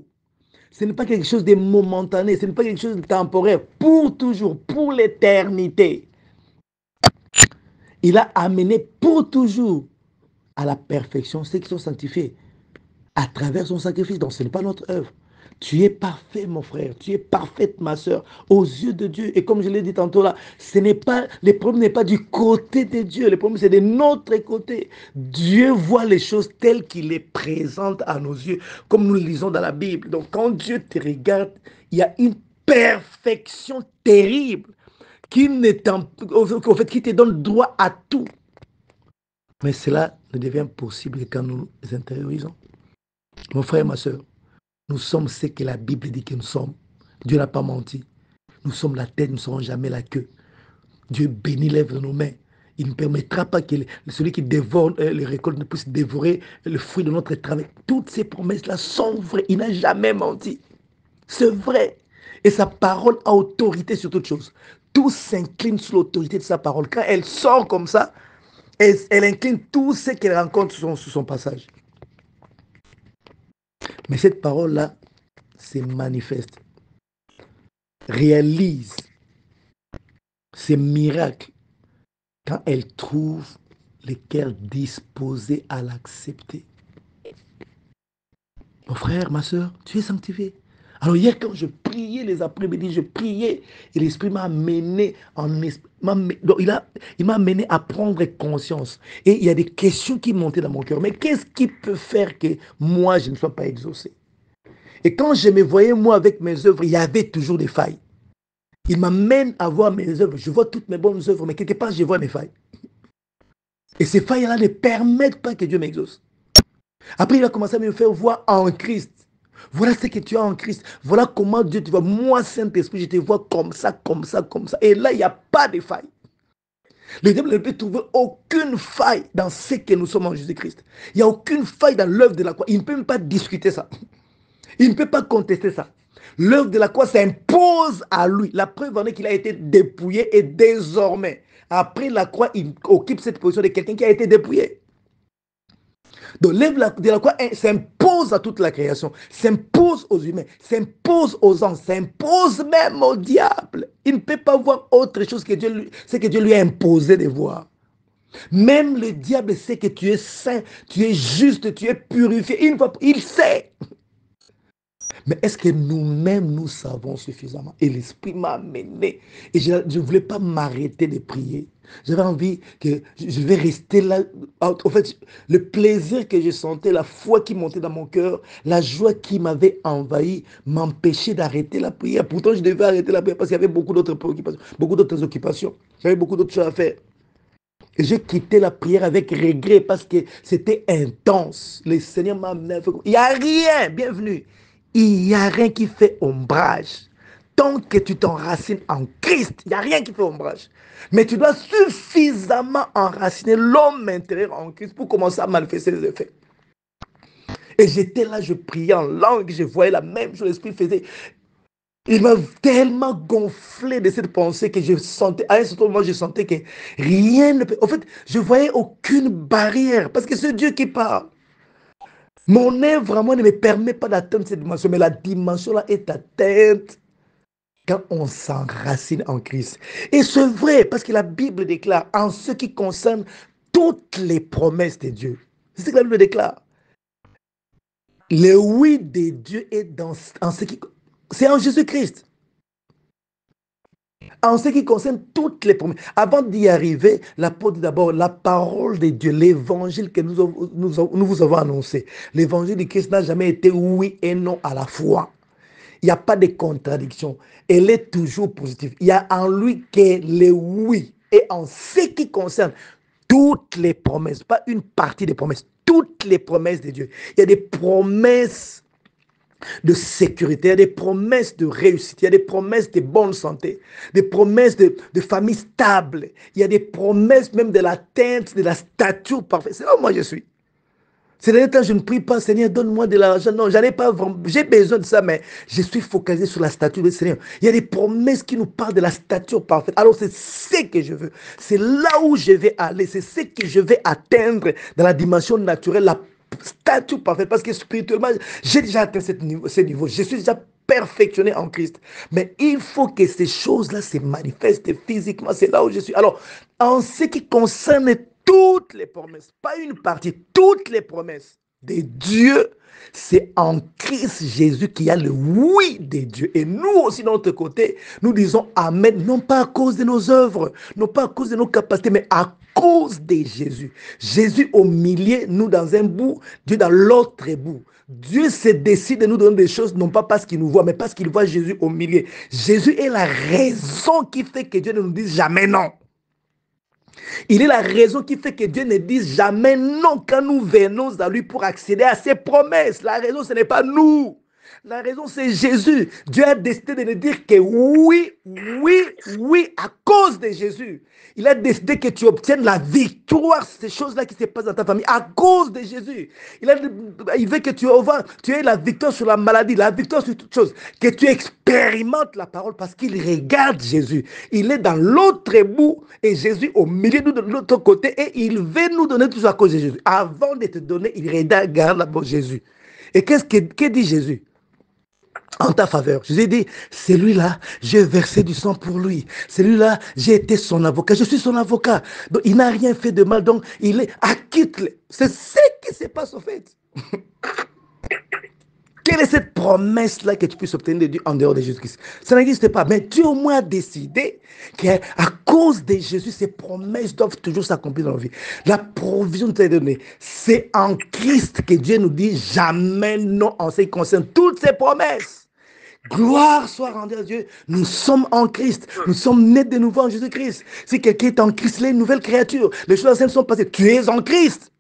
Ce n'est pas quelque chose de momentané, ce n'est pas quelque chose de temporaire, pour toujours, pour l'éternité. Il a amené pour toujours à la perfection ceux qui sont sanctifiés à travers son sacrifice. Donc ce n'est pas notre œuvre. Tu es parfait, mon frère. Tu es parfaite, ma soeur, aux yeux de Dieu. Et comme je l'ai dit tantôt là, le problème n'est pas du côté de Dieu. Le problème, c'est de notre côté. Dieu voit les choses telles qu'il les présente à nos yeux, comme nous le lisons dans la Bible. Donc, quand Dieu te regarde, il y a une perfection terrible qui te donne droit à tout. Mais cela ne devient possible que quand nous les intériorisons. Mon frère, ma soeur, nous sommes ce que la Bible dit que nous sommes. Dieu n'a pas menti. Nous sommes la tête, nous ne serons jamais la queue. Dieu bénit l'œuvre de nos mains. Il ne permettra pas que celui qui dévore les récoltes ne puisse dévorer le fruit de notre travail. Toutes ces promesses-là sont vraies. Il n'a jamais menti. C'est vrai. Et sa parole a autorité sur toute chose. Tout s'incline sous l'autorité de sa parole. Quand elle sort comme ça, elle incline tout ce qu'elle rencontre sur son passage. Mais cette parole-là se manifeste, réalise ces miracles quand elle trouve le cœur disposé à l'accepter. Mon frère, ma soeur, tu es sanctifié. Alors hier, quand je priais les après-midi, je priais et l'Esprit m'a amené il m'a amené à prendre conscience. Et il y a des questions qui montaient dans mon cœur. Mais qu'est-ce qui peut faire que moi, je ne sois pas exaucé? Et quand je me voyais, moi, avec mes œuvres, il y avait toujours des failles. Il m'amène à voir mes œuvres. Je vois toutes mes bonnes œuvres, mais quelque part, je vois mes failles. Et ces failles-là ne permettent pas que Dieu m'exauce. Après, il a commencé à me faire voir en Christ. Voilà ce que tu as en Christ. Voilà comment Dieu te voit. Moi, Saint-Esprit, je te vois comme ça, comme ça, comme ça. Et là, il n'y a pas de faille. Le diable ne peut trouver aucune faille dans ce que nous sommes en Jésus-Christ. Il n'y a aucune faille dans l'œuvre de la croix. Il ne peut même pas discuter ça. Il ne peut pas contester ça. L'œuvre de la croix s'impose à lui. La preuve en est qu'il a été dépouillé et désormais, après la croix, il occupe cette position de quelqu'un qui a été dépouillé. Donc l'œuvre de la croix s'impose à toute la création, s'impose aux humains, s'impose aux anges, s'impose même au diable. Il ne peut pas voir autre chose que ce que Dieu lui a imposé de voir. Même le diable sait que tu es saint, tu es juste, tu es purifié. Il sait. Mais est-ce que nous-mêmes, nous savons suffisamment? Et l'Esprit m'a amené. Et je ne voulais pas m'arrêter de prier. J'avais envie que je vais rester là. En fait, le plaisir que je sentais, la foi qui montait dans mon cœur, la joie qui m'avait envahi, m'empêchait d'arrêter la prière. Pourtant, je devais arrêter la prière parce qu'il y avait beaucoup d'autres préoccupations, beaucoup d'autres occupations. J'avais beaucoup d'autres choses à faire. Et j'ai quitté la prière avec regret parce que c'était intense. Le Seigneur m'a amené. Il n'y a rien, bienvenue. Il n'y a rien qui fait ombrage. Tant que tu t'enracines en Christ, il n'y a rien qui fait ombrage. Mais tu dois suffisamment enraciner l'homme intérieur en Christ pour commencer à manifester les effets. Et j'étais là, je priais en langue, je voyais la même chose, l'Esprit faisait. Il m'a tellement gonflé de cette pensée que je sentais, à un certain moment, je sentais que rien ne peut. En fait, je ne voyais aucune barrière parce que c'est Dieu qui parle. Mon œuvre à moi ne me permet pas d'atteindre cette dimension, mais la dimension-là est atteinte quand on s'enracine en Christ. Et c'est vrai, parce que la Bible déclare, en ce qui concerne toutes les promesses de Dieu, c'est ce que la Bible déclare. Le oui de Dieu est en ce qui... C'est en Jésus-Christ. En ce qui concerne toutes les promesses. Avant d'y arriver, l'apôtre dit d'abord la parole de Dieu, l'évangile que nous vous avons annoncé. L'évangile de Christ n'a jamais été oui et non à la fois. Il n'y a pas de contradiction. Elle est toujours positive. Il y a en lui que le oui. Et en ce qui concerne toutes les promesses, pas une partie des promesses, toutes les promesses de Dieu. Il y a des promesses de sécurité, il y a des promesses de réussite, il y a des promesses de bonne santé, des promesses de famille stable, il y a des promesses même de l'atteinte de la stature parfaite. C'est là où moi je suis. Ces derniers temps, je ne prie pas, Seigneur, donne-moi de l'argent. Non, j'en ai pas vraiment. J'ai besoin de ça, mais je suis focalisé sur la stature du Seigneur. Il y a des promesses qui nous parlent de la stature parfaite. Alors, c'est ce que je veux. C'est là où je vais aller. C'est ce que je vais atteindre dans la dimension naturelle, la stature parfaite. Parce que spirituellement, j'ai déjà atteint ce niveau. Je suis déjà perfectionné en Christ. Mais il faut que ces choses-là se manifestent physiquement. C'est là où je suis. Alors, en ce qui concerne toutes les promesses, pas une partie, toutes les promesses de Dieu, c'est en Christ Jésus qu'il y a le oui de Dieu. Et nous aussi, de notre côté, nous disons Amen, non pas à cause de nos œuvres, non pas à cause de nos capacités, mais à cause de Jésus. Jésus au milieu, nous dans un bout, Dieu dans l'autre bout. Dieu se décide de nous donner des choses, non pas parce qu'il nous voit, mais parce qu'il voit Jésus au milieu. Jésus est la raison qui fait que Dieu ne nous dise jamais non. Il est la raison qui fait que Dieu ne dise jamais non quand nous venons à lui pour accéder à ses promesses. La raison, ce n'est pas nous. La raison, c'est Jésus. Dieu a décidé de nous dire que oui, oui, oui, à cause de Jésus. Il a décidé que tu obtiennes la victoire, ces choses-là qui se passent dans ta famille, à cause de Jésus. Il veut que tu aies la victoire sur la maladie, la victoire sur toutes choses, que tu expérimentes la parole parce qu'il regarde Jésus. Il est dans l'autre bout et Jésus au milieu de l'autre côté et il veut nous donner tout ça à cause de Jésus. Avant de te donner, il regarde d'abord Jésus. Et que dit Jésus en ta faveur? Jésus dit, celui-là, j'ai versé du sang pour lui. Celui-là, j'ai été son avocat. Je suis son avocat. Donc, il n'a rien fait de mal. Donc, il est acquitte. C'est ce qui se passe au fait. Quelle est cette promesse-là que tu puisses obtenir de Dieu en dehors de Jésus-Christ? Ça n'existe pas. Mais Dieu au moins a décidé qu'à cause de Jésus, ces promesses doivent toujours s'accomplir dans la vie. La provision de t'a donnée, c'est en Christ que Dieu nous dit jamais non en ce qui concerne toutes ces promesses. Gloire soit rendue à Dieu. Nous sommes en Christ. Nous sommes nés de nouveau en Jésus-Christ. Si quelqu'un est en Christ, il est une nouvelle créature. Les choses anciennes sont passées. Tu es en Christ.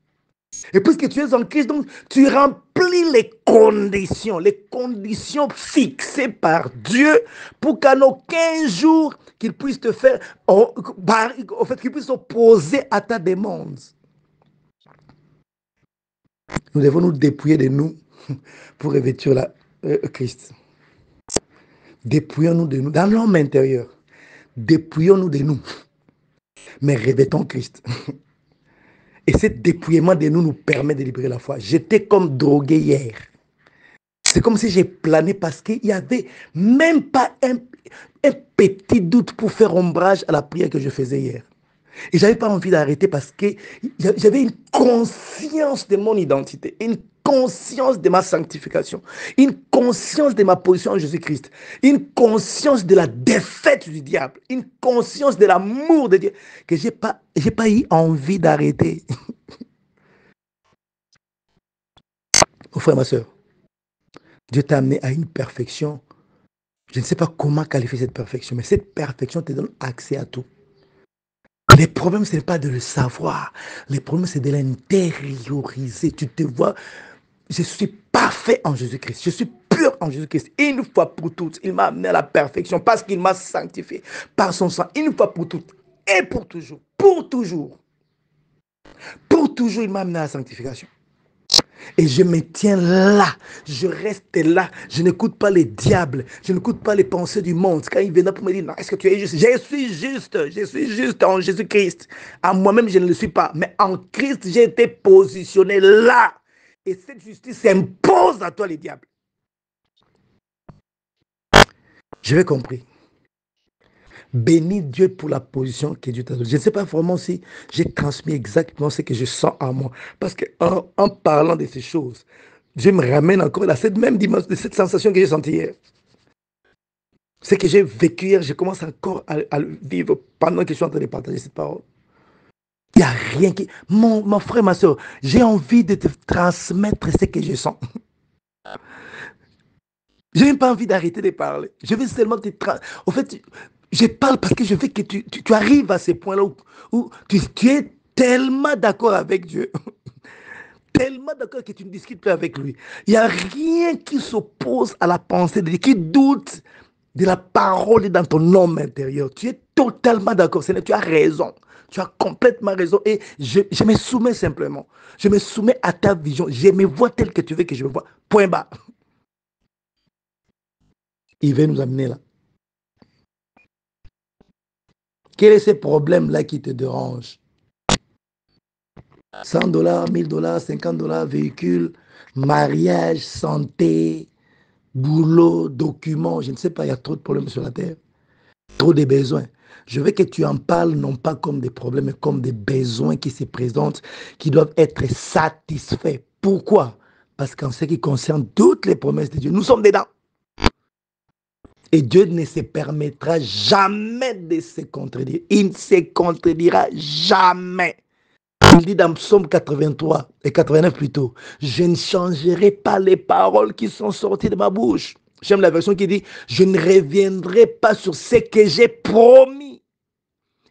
Et puisque tu es en Christ, donc tu remplis les conditions fixées par Dieu pour qu'en aucun jour qu'il puisse te faire, au fait, qu'il puisse s'opposer à ta demande. Nous devons nous dépouiller de nous pour revêtir Christ. Dépouillons-nous de nous, dans l'homme intérieur. Dépouillons-nous de nous, mais revêtons Christ. Et ce dépouillement de nous permet de libérer la foi. J'étais comme drogué hier. C'est comme si j'ai plané parce qu'il n'y avait même pas un petit doute pour faire ombrage à la prière que je faisais hier. Et je n'avais pas envie d'arrêter parce que j'avais une conscience de mon identité, une conscience de ma sanctification, une conscience de ma position en Jésus-Christ, une conscience de la défaite du diable, une conscience de l'amour de Dieu, que je n'ai pas eu envie d'arrêter. Mon frère, ma soeur, Dieu t'a amené à une perfection. Je ne sais pas comment qualifier cette perfection, mais cette perfection te donne accès à tout. Les problèmes, ce n'est pas de le savoir. Les problèmes, c'est de l'intérioriser. Tu te vois, je suis parfait en Jésus-Christ. Je suis pur en Jésus-Christ. Une fois pour toutes, il m'a amené à la perfection parce qu'il m'a sanctifié par son sang. Une fois pour toutes et pour toujours. Pour toujours. Pour toujours, il m'a amené à la sanctification. Et je me tiens là, je reste là, je n'écoute pas les diables, je n'écoute pas les pensées du monde. Quand ils viennent pour me dire, non, est-ce que tu es juste? Je suis juste en Jésus-Christ. À moi-même, je ne le suis pas, mais en Christ, j'ai été positionné là. Et cette justice s'impose à toi, les diables. Je vais compris. Bénis Dieu pour la position que Dieu t'a donnée. Je ne sais pas vraiment si j'ai transmis exactement ce que je sens en moi. Parce qu'en parlant de ces choses, je me ramène encore à cette même dimension, de cette sensation que j'ai sentie hier. Ce que j'ai vécu hier, je commence encore à le vivre pendant que je suis en train de partager cette parole. Il n'y a rien qui... Mon frère, ma soeur, j'ai envie de te transmettre ce que je sens. Je n'ai pas envie d'arrêter de parler. Je veux seulement te transmettre. En fait, je parle parce que je veux que tu arrives à ce point-là où tu es tellement d'accord avec Dieu. Tellement d'accord que tu ne discutes plus avec lui. Il n'y a rien qui s'oppose à la pensée de Dieu, qui doute de la parole dans ton homme intérieur. Tu es totalement d'accord. Tu as raison. Tu as complètement raison. Et je me soumets simplement. Je me soumets à ta vision. Je me vois tel que tu veux que je me vois. Point bas. Il veut nous amener là. Quel est ce problème-là qui te dérange? 100 $, 1000 $, 50 $, véhicule, mariage, santé, boulot, documents, je ne sais pas, il y a trop de problèmes sur la terre, trop de besoins. Je veux que tu en parles non pas comme des problèmes, mais comme des besoins qui se présentent, qui doivent être satisfaits. Pourquoi? Parce qu'en ce qui concerne toutes les promesses de Dieu, nous sommes dedans. Et Dieu ne se permettra jamais de se contredire. Il ne se contredira jamais. Il dit dans Psaume 83 et 89 plutôt, je ne changerai pas les paroles qui sont sorties de ma bouche. J'aime la version qui dit, je ne reviendrai pas sur ce que j'ai promis.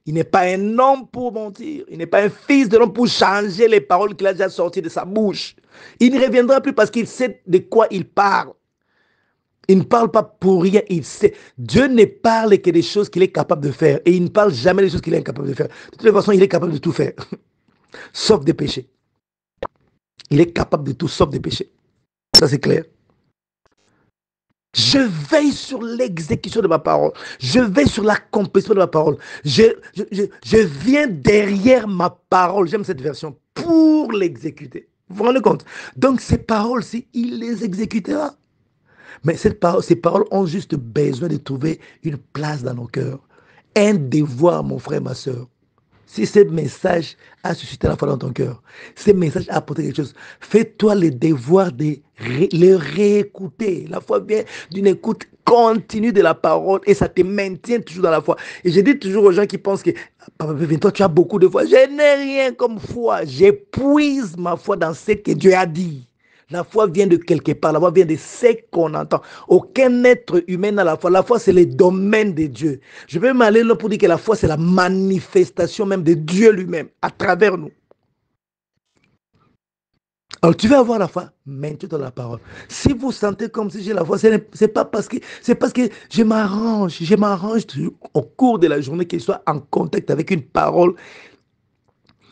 Il n'est pas un homme pour mentir. Il n'est pas un fils de l'homme pour changer les paroles qu'il a déjà sorties de sa bouche. Il ne reviendra plus parce qu'il sait de quoi il parle. Il ne parle pas pour rien, il sait. Dieu ne parle que des choses qu'il est capable de faire. Et il ne parle jamais des choses qu'il est incapable de faire. De toute façon, il est capable de tout faire, sauf des péchés. Il est capable de tout, sauf des péchés. Ça, c'est clair. Je veille sur l'exécution de ma parole. Je veille sur l'accomplissement de ma parole. Je viens derrière ma parole. J'aime cette version. Pour l'exécuter. Vous vous rendez compte? Donc, ces paroles-ci, il les exécutera. Mais ces paroles ont juste besoin de trouver une place dans nos cœurs. Un devoir, mon frère, ma soeur. Si ce message a suscité la foi dans ton cœur, ce message a apporté quelque chose, fais-toi le devoir de le réécouter. La foi vient d'une écoute continue de la parole et ça te maintient toujours dans la foi. Et je dis toujours aux gens qui pensent que, Papa, toi, tu as beaucoup de foi. Je n'ai rien comme foi. J'épuise ma foi dans ce que Dieu a dit. La foi vient de quelque part, la foi vient de ce qu'on entend. Aucun être humain n'a la foi. La foi, c'est le domaine de Dieu. Je peux m'aller là pour dire que la foi, c'est la manifestation même de Dieu lui-même, à travers nous. Alors, tu vas avoir la foi, maintiens dans la parole. Si vous sentez comme si j'ai la foi, c'est pas parce que je m'arrange au cours de la journée qu'il soit en contact avec une parole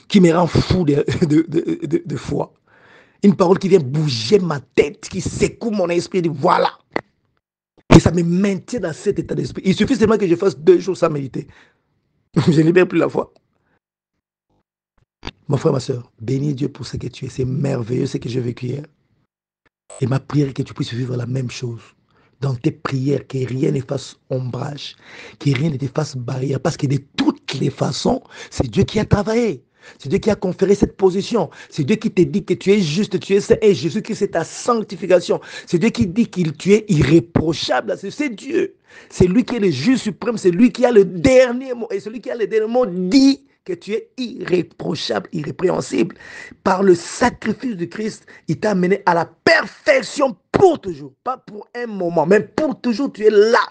qui me rend fou de foi. Une parole qui vient bouger ma tête, qui secoue mon esprit, dit voilà. Et ça me maintient dans cet état d'esprit. Il suffit seulement que je fasse 2 jours sans méditer. Je n'ai même plus la foi. Mon frère, ma soeur, bénis Dieu pour ce que tu es. C'est merveilleux ce que j'ai vécu hier. Et ma prière est que tu puisses vivre la même chose. Dans tes prières, que rien ne fasse ombrage, que rien ne te fasse barrière. Parce que de toutes les façons, c'est Dieu qui a travaillé. C'est Dieu qui a conféré cette position. C'est Dieu qui te dit que tu es juste, tu es saint. Et Jésus-Christ, c'est ta sanctification. C'est Dieu qui dit que tu es irréprochable. C'est Dieu. C'est lui qui est le juge suprême. C'est lui qui a le dernier mot. Et celui qui a le dernier mot dit que tu es irréprochable, irrépréhensible. Par le sacrifice de Christ, il t'a amené à la perfection pour toujours. Pas pour un moment, mais pour toujours, tu es là.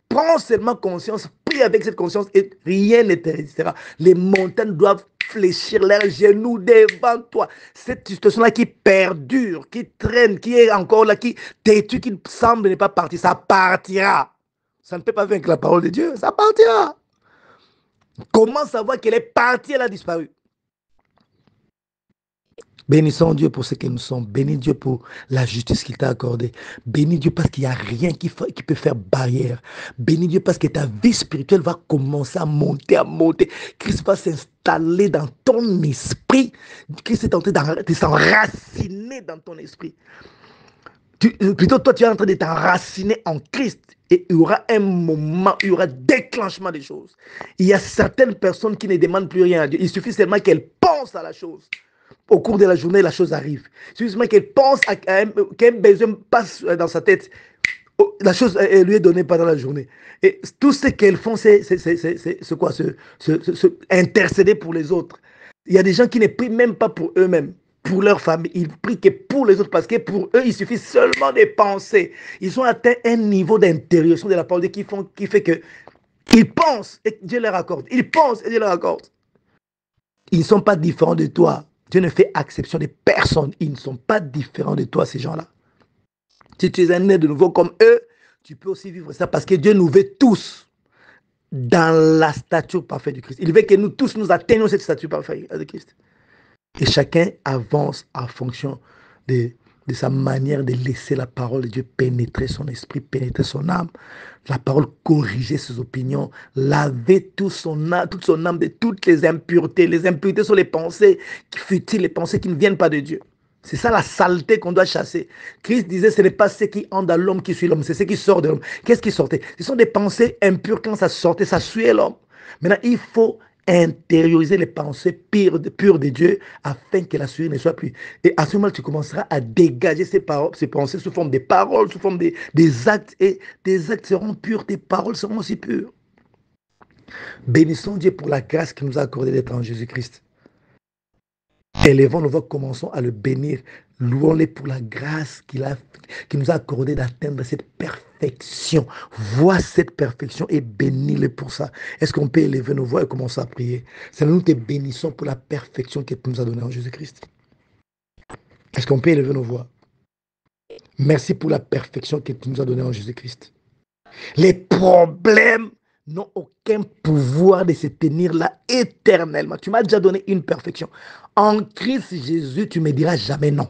Prends seulement conscience, prie avec cette conscience et rien ne te résistera. Les montagnes doivent fléchir leurs genoux devant toi. Cette situation-là qui perdure, qui traîne, qui est encore là, qui têtue, qui semble ne pas partir, ça partira. Ça ne peut pas vaincre la parole de Dieu, ça partira. Comment savoir qu'elle est partie, elle a disparu? Bénissons Dieu pour ce que nous sommes. Bénis Dieu pour la justice qu'il t'a accordée. Bénis Dieu parce qu'il n'y a rien qui peut faire barrière. Bénis Dieu parce que ta vie spirituelle va commencer à monter, à monter. Christ va s'installer dans ton esprit. Christ est en train de s'enraciner dans ton esprit. Plutôt, toi, tu es en train de t'enraciner en Christ. Et il y aura un moment, il y aura déclenchement des choses. Il y a certaines personnes qui ne demandent plus rien à Dieu. Il suffit seulement qu'elles pensent à la chose. Au cours de la journée, la chose arrive. Il suffit seulement qu'elle pense qu'un besoin passe dans sa tête. La chose lui est donnée pendant la journée. Et tout ce qu'elles font, c'est quoi? Intercéder pour les autres. Il y a des gens qui ne prient même pas pour eux-mêmes, pour leur famille. Ils prient que pour les autres parce que pour eux, il suffit seulement de penser. Ils ont atteint un niveau d'intériorisation de la parole qui fait que ils pensent et Dieu leur accorde. Ils pensent et Dieu leur accorde. Ils ne sont pas différents de toi. Dieu ne fait exception de personne. Ils ne sont pas différents de toi, ces gens-là. Si tu es un né de nouveau comme eux, tu peux aussi vivre ça parce que Dieu nous veut tous dans la stature parfaite de Christ. Il veut que nous tous nous atteignions cette stature parfaite de Christ. Et chacun avance en fonction de sa manière de laisser la parole de Dieu pénétrer son esprit, pénétrer son âme. La parole corriger ses opinions, laver toute son âme de toutes les impuretés. Les impuretés sont les pensées futiles, les pensées qui ne viennent pas de Dieu. C'est ça la saleté qu'on doit chasser. Christ disait, ce n'est pas ce qui entre dans l'homme qui suit l'homme, c'est ce qui sort de l'homme. Qu'est-ce qui sortait? Ce sont des pensées impures. Quand ça sortait, ça suait l'homme. Maintenant, il faut intérioriser les pensées pures de Dieu afin que la suie ne soit plus. Et à ce moment, tu commenceras à dégager ces pensées sous forme de paroles, sous forme des actes. Et tes actes seront purs, tes paroles seront aussi pures. Bénissons Dieu pour la grâce qu'il nous a accordée d'être en Jésus-Christ. Élevons nos voix, commençons à le bénir. Louons-le pour la grâce qu'il nous a accordée d'atteindre cette perfection. Vois cette perfection et bénis-le pour ça. Est-ce qu'on peut élever nos voix et commencer à prier? Seigneur, nous te bénissons pour la perfection que tu nous as donnée en Jésus-Christ. Est-ce qu'on peut élever nos voix? Merci pour la perfection que tu nous as donnée en Jésus-Christ. Les problèmes n'ont aucun pouvoir de se tenir là éternellement. Tu m'as déjà donné une perfection. En Christ Jésus, tu ne me diras jamais non.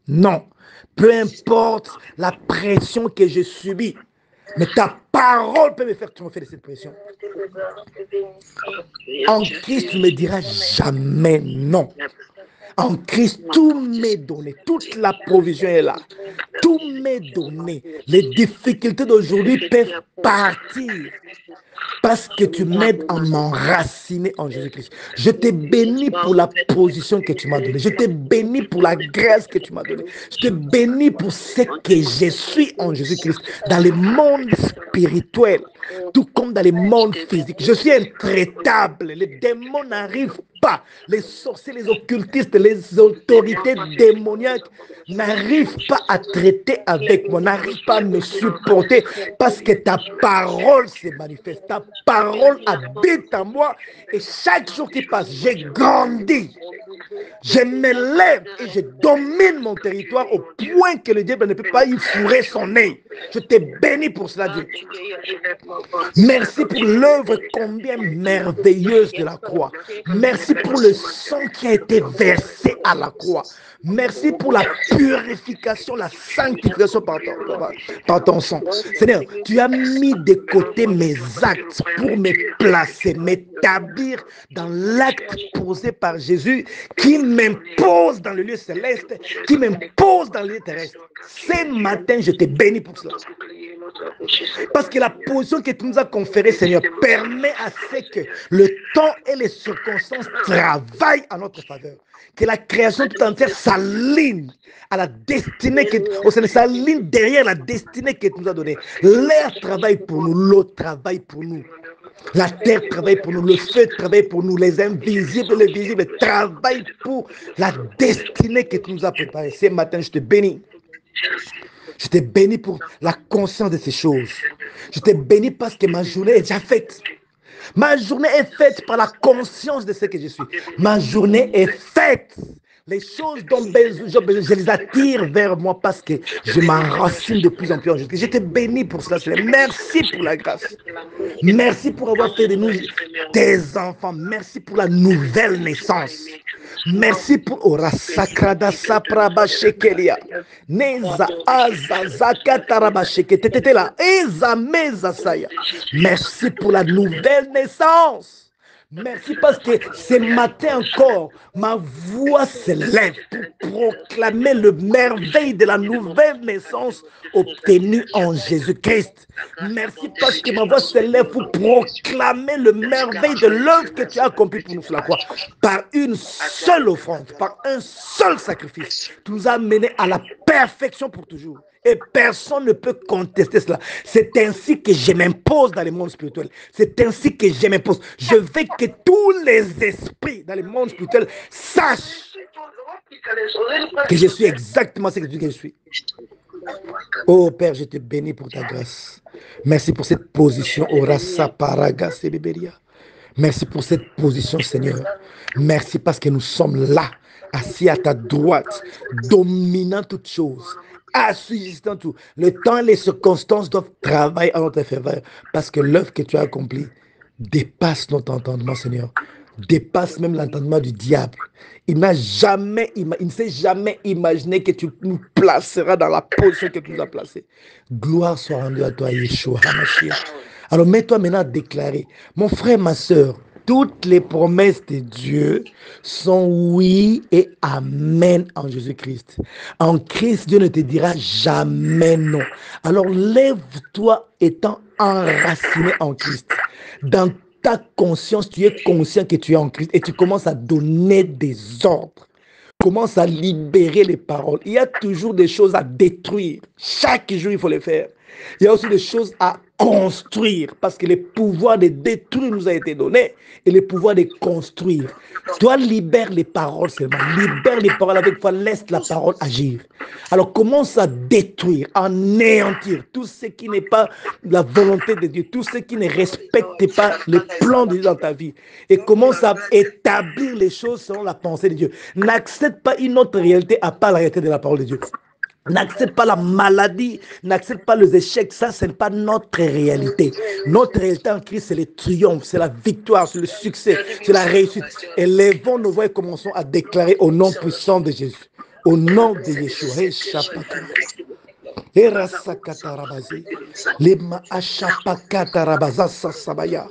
Non. Peu importe la pression que je subis, mais ta parole peut me faire triompher de cette pression. En Christ, tu ne me diras jamais non. En Christ, tout m'est donné. Toute la provision est là. Tout m'est donné. Les difficultés d'aujourd'hui peuvent partir parce que tu m'aides à m'enraciner en Jésus-Christ. Je te bénis pour la position que tu m'as donnée. Je te bénis pour la grâce que tu m'as donnée. Je te bénis pour ce que je suis en Jésus-Christ dans le monde spirituel, tout comme dans le monde physique. Je suis intraitable. Les démons n'arrivent pas. Les sorciers, les occultistes, les autorités démoniaques n'arrivent pas à traiter avec moi, n'arrivent pas à me supporter parce que ta parole se manifeste. Ta parole habite en moi et chaque jour qui passe, j'ai grandi. Je me lève et je domine mon territoire au point que le diable ne peut pas y fourrer son nez. Je t'ai béni pour cela, Dieu. Merci pour l'œuvre combien merveilleuse de la croix. Merci pour le sang qui a été versé à la croix. Merci pour la purification, la sanctification par ton sang. Seigneur, tu as mis de côté mes actes pour me placer, m'établir dans l'acte posé par Jésus qui m'impose dans le lieu céleste, qui m'impose dans le lieu terrestre. Ce matin, je te bénis pour cela. Parce que la position que tu nous as conférée, Seigneur, permet à ce que le temps et les circonstances travaillent en notre faveur. Que la création tout entière s'aligne à la destinée s'aligne derrière la destinée que tu nous as donnée. L'air travaille pour nous, l'eau travaille pour nous. La terre travaille pour nous, le feu travaille pour nous, les invisibles, les visibles travaillent pour la destinée que tu nous as préparée. Ce matin, je te bénis. Je te bénis pour la conscience de ces choses. Je te bénis parce que ma journée est déjà faite. Ma journée est faite par la conscience de ce que je suis. Ma journée est faite. Les choses dont je les attire vers moi parce que je m'enracine de plus en plus en Jésus. Je te bénis pour cela, Seigneur. Merci pour la grâce. Merci pour avoir fait de nous tes enfants. Merci pour la nouvelle naissance. Merci pour Ora Sakrada Sapraba Shekelia. Neza Azazaka Taraba Shekete là. Eza Meza Saya. Merci pour la nouvelle naissance. Merci parce que ce matin encore, ma voix se lève pour proclamer le merveille de la nouvelle naissance obtenue en Jésus-Christ. Merci parce que ma voix se lève pour proclamer le merveille de l'œuvre que tu as accomplie pour nous sur la croix. Par une seule offrande, par un seul sacrifice, tu nous as menés à la perfection pour toujours. Et personne ne peut contester cela. C'est ainsi que je m'impose dans le monde spirituel. C'est ainsi que je m'impose. Je veux que tous les esprits dans le monde spirituel sachent que je suis exactement ce que tu dis que je suis. Oh Père, je te bénis pour ta grâce. Merci pour cette position. Merci pour cette position, Seigneur. Merci parce que nous sommes là, assis à ta droite, dominant toutes choses. Assujettissant tout. Le temps et les circonstances doivent travailler en notre faveur parce que l'œuvre que tu as accomplie dépasse notre entendement, Seigneur. Dépasse même l'entendement du diable. Il ne s'est jamais imaginé que tu nous placeras dans la position que tu nous as placée. Gloire soit rendue à toi, Yeshua HaMashiach. Alors mets-toi maintenant à déclarer, mon frère, ma soeur, toutes les promesses de Dieu sont oui et amen en Jésus-Christ. En Christ, Dieu ne te dira jamais non. Alors lève-toi étant enraciné en Christ. Dans ta conscience, tu es conscient que tu es en Christ et tu commences à donner des ordres. Commence à libérer les paroles. Il y a toujours des choses à détruire. Chaque jour, il faut les faire. Il y a aussi des choses à construire parce que le pouvoir de détruire nous a été donné et le pouvoir de construire. Toi, libère les paroles seulement. Libère les paroles avec foi. Laisse la parole agir. Alors, commence à détruire, à anéantir tout ce qui n'est pas la volonté de Dieu, tout ce qui ne respecte pas le plan de Dieu dans ta vie. Et commence à établir les choses selon la pensée de Dieu. N'accepte pas une autre réalité à part la réalité de la parole de Dieu. N'accepte pas la maladie, n'accepte pas les échecs. Ça, ce n'est pas notre réalité. Notre réalité en Christ, c'est le triomphe, c'est la victoire, c'est le succès, c'est la réussite. Élevons nos voix et commençons à déclarer au nom puissant de Jésus. Au nom de Yeshua. Les maachapakatarabaza sasabaya.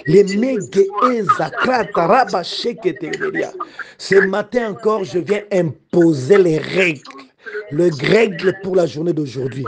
Les megeezakratarabasheketeria. Ce matin encore, je viens imposer les règles. Le règle pour la journée d'aujourd'hui.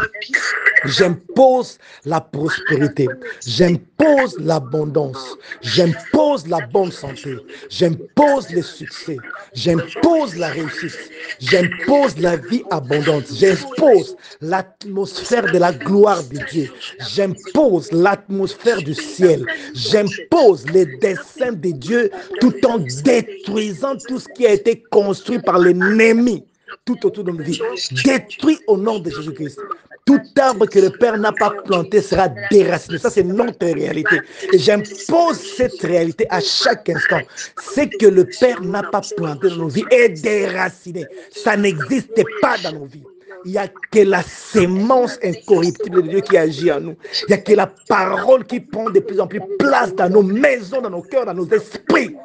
J'impose la prospérité, j'impose l'abondance, j'impose la bonne santé, j'impose le succès, j'impose la réussite, j'impose la vie abondante, j'impose l'atmosphère de la gloire de Dieu, j'impose l'atmosphère du ciel, j'impose les desseins de Dieu tout en détruisant tout ce qui a été construit par l'ennemi tout autour de nos vies. Détruit au nom de Jésus-Christ. Tout arbre que le Père n'a pas planté sera déraciné. Ça, c'est notre réalité. Et j'impose cette réalité à chaque instant. Ce que le Père n'a pas planté dans nos vies est déraciné. Ça n'existe pas dans nos vies. Il n'y a que la sémence incorruptible de Dieu qui agit en nous. Il n'y a que la parole qui prend de plus en plus place dans nos maisons, dans nos cœurs, dans nos esprits.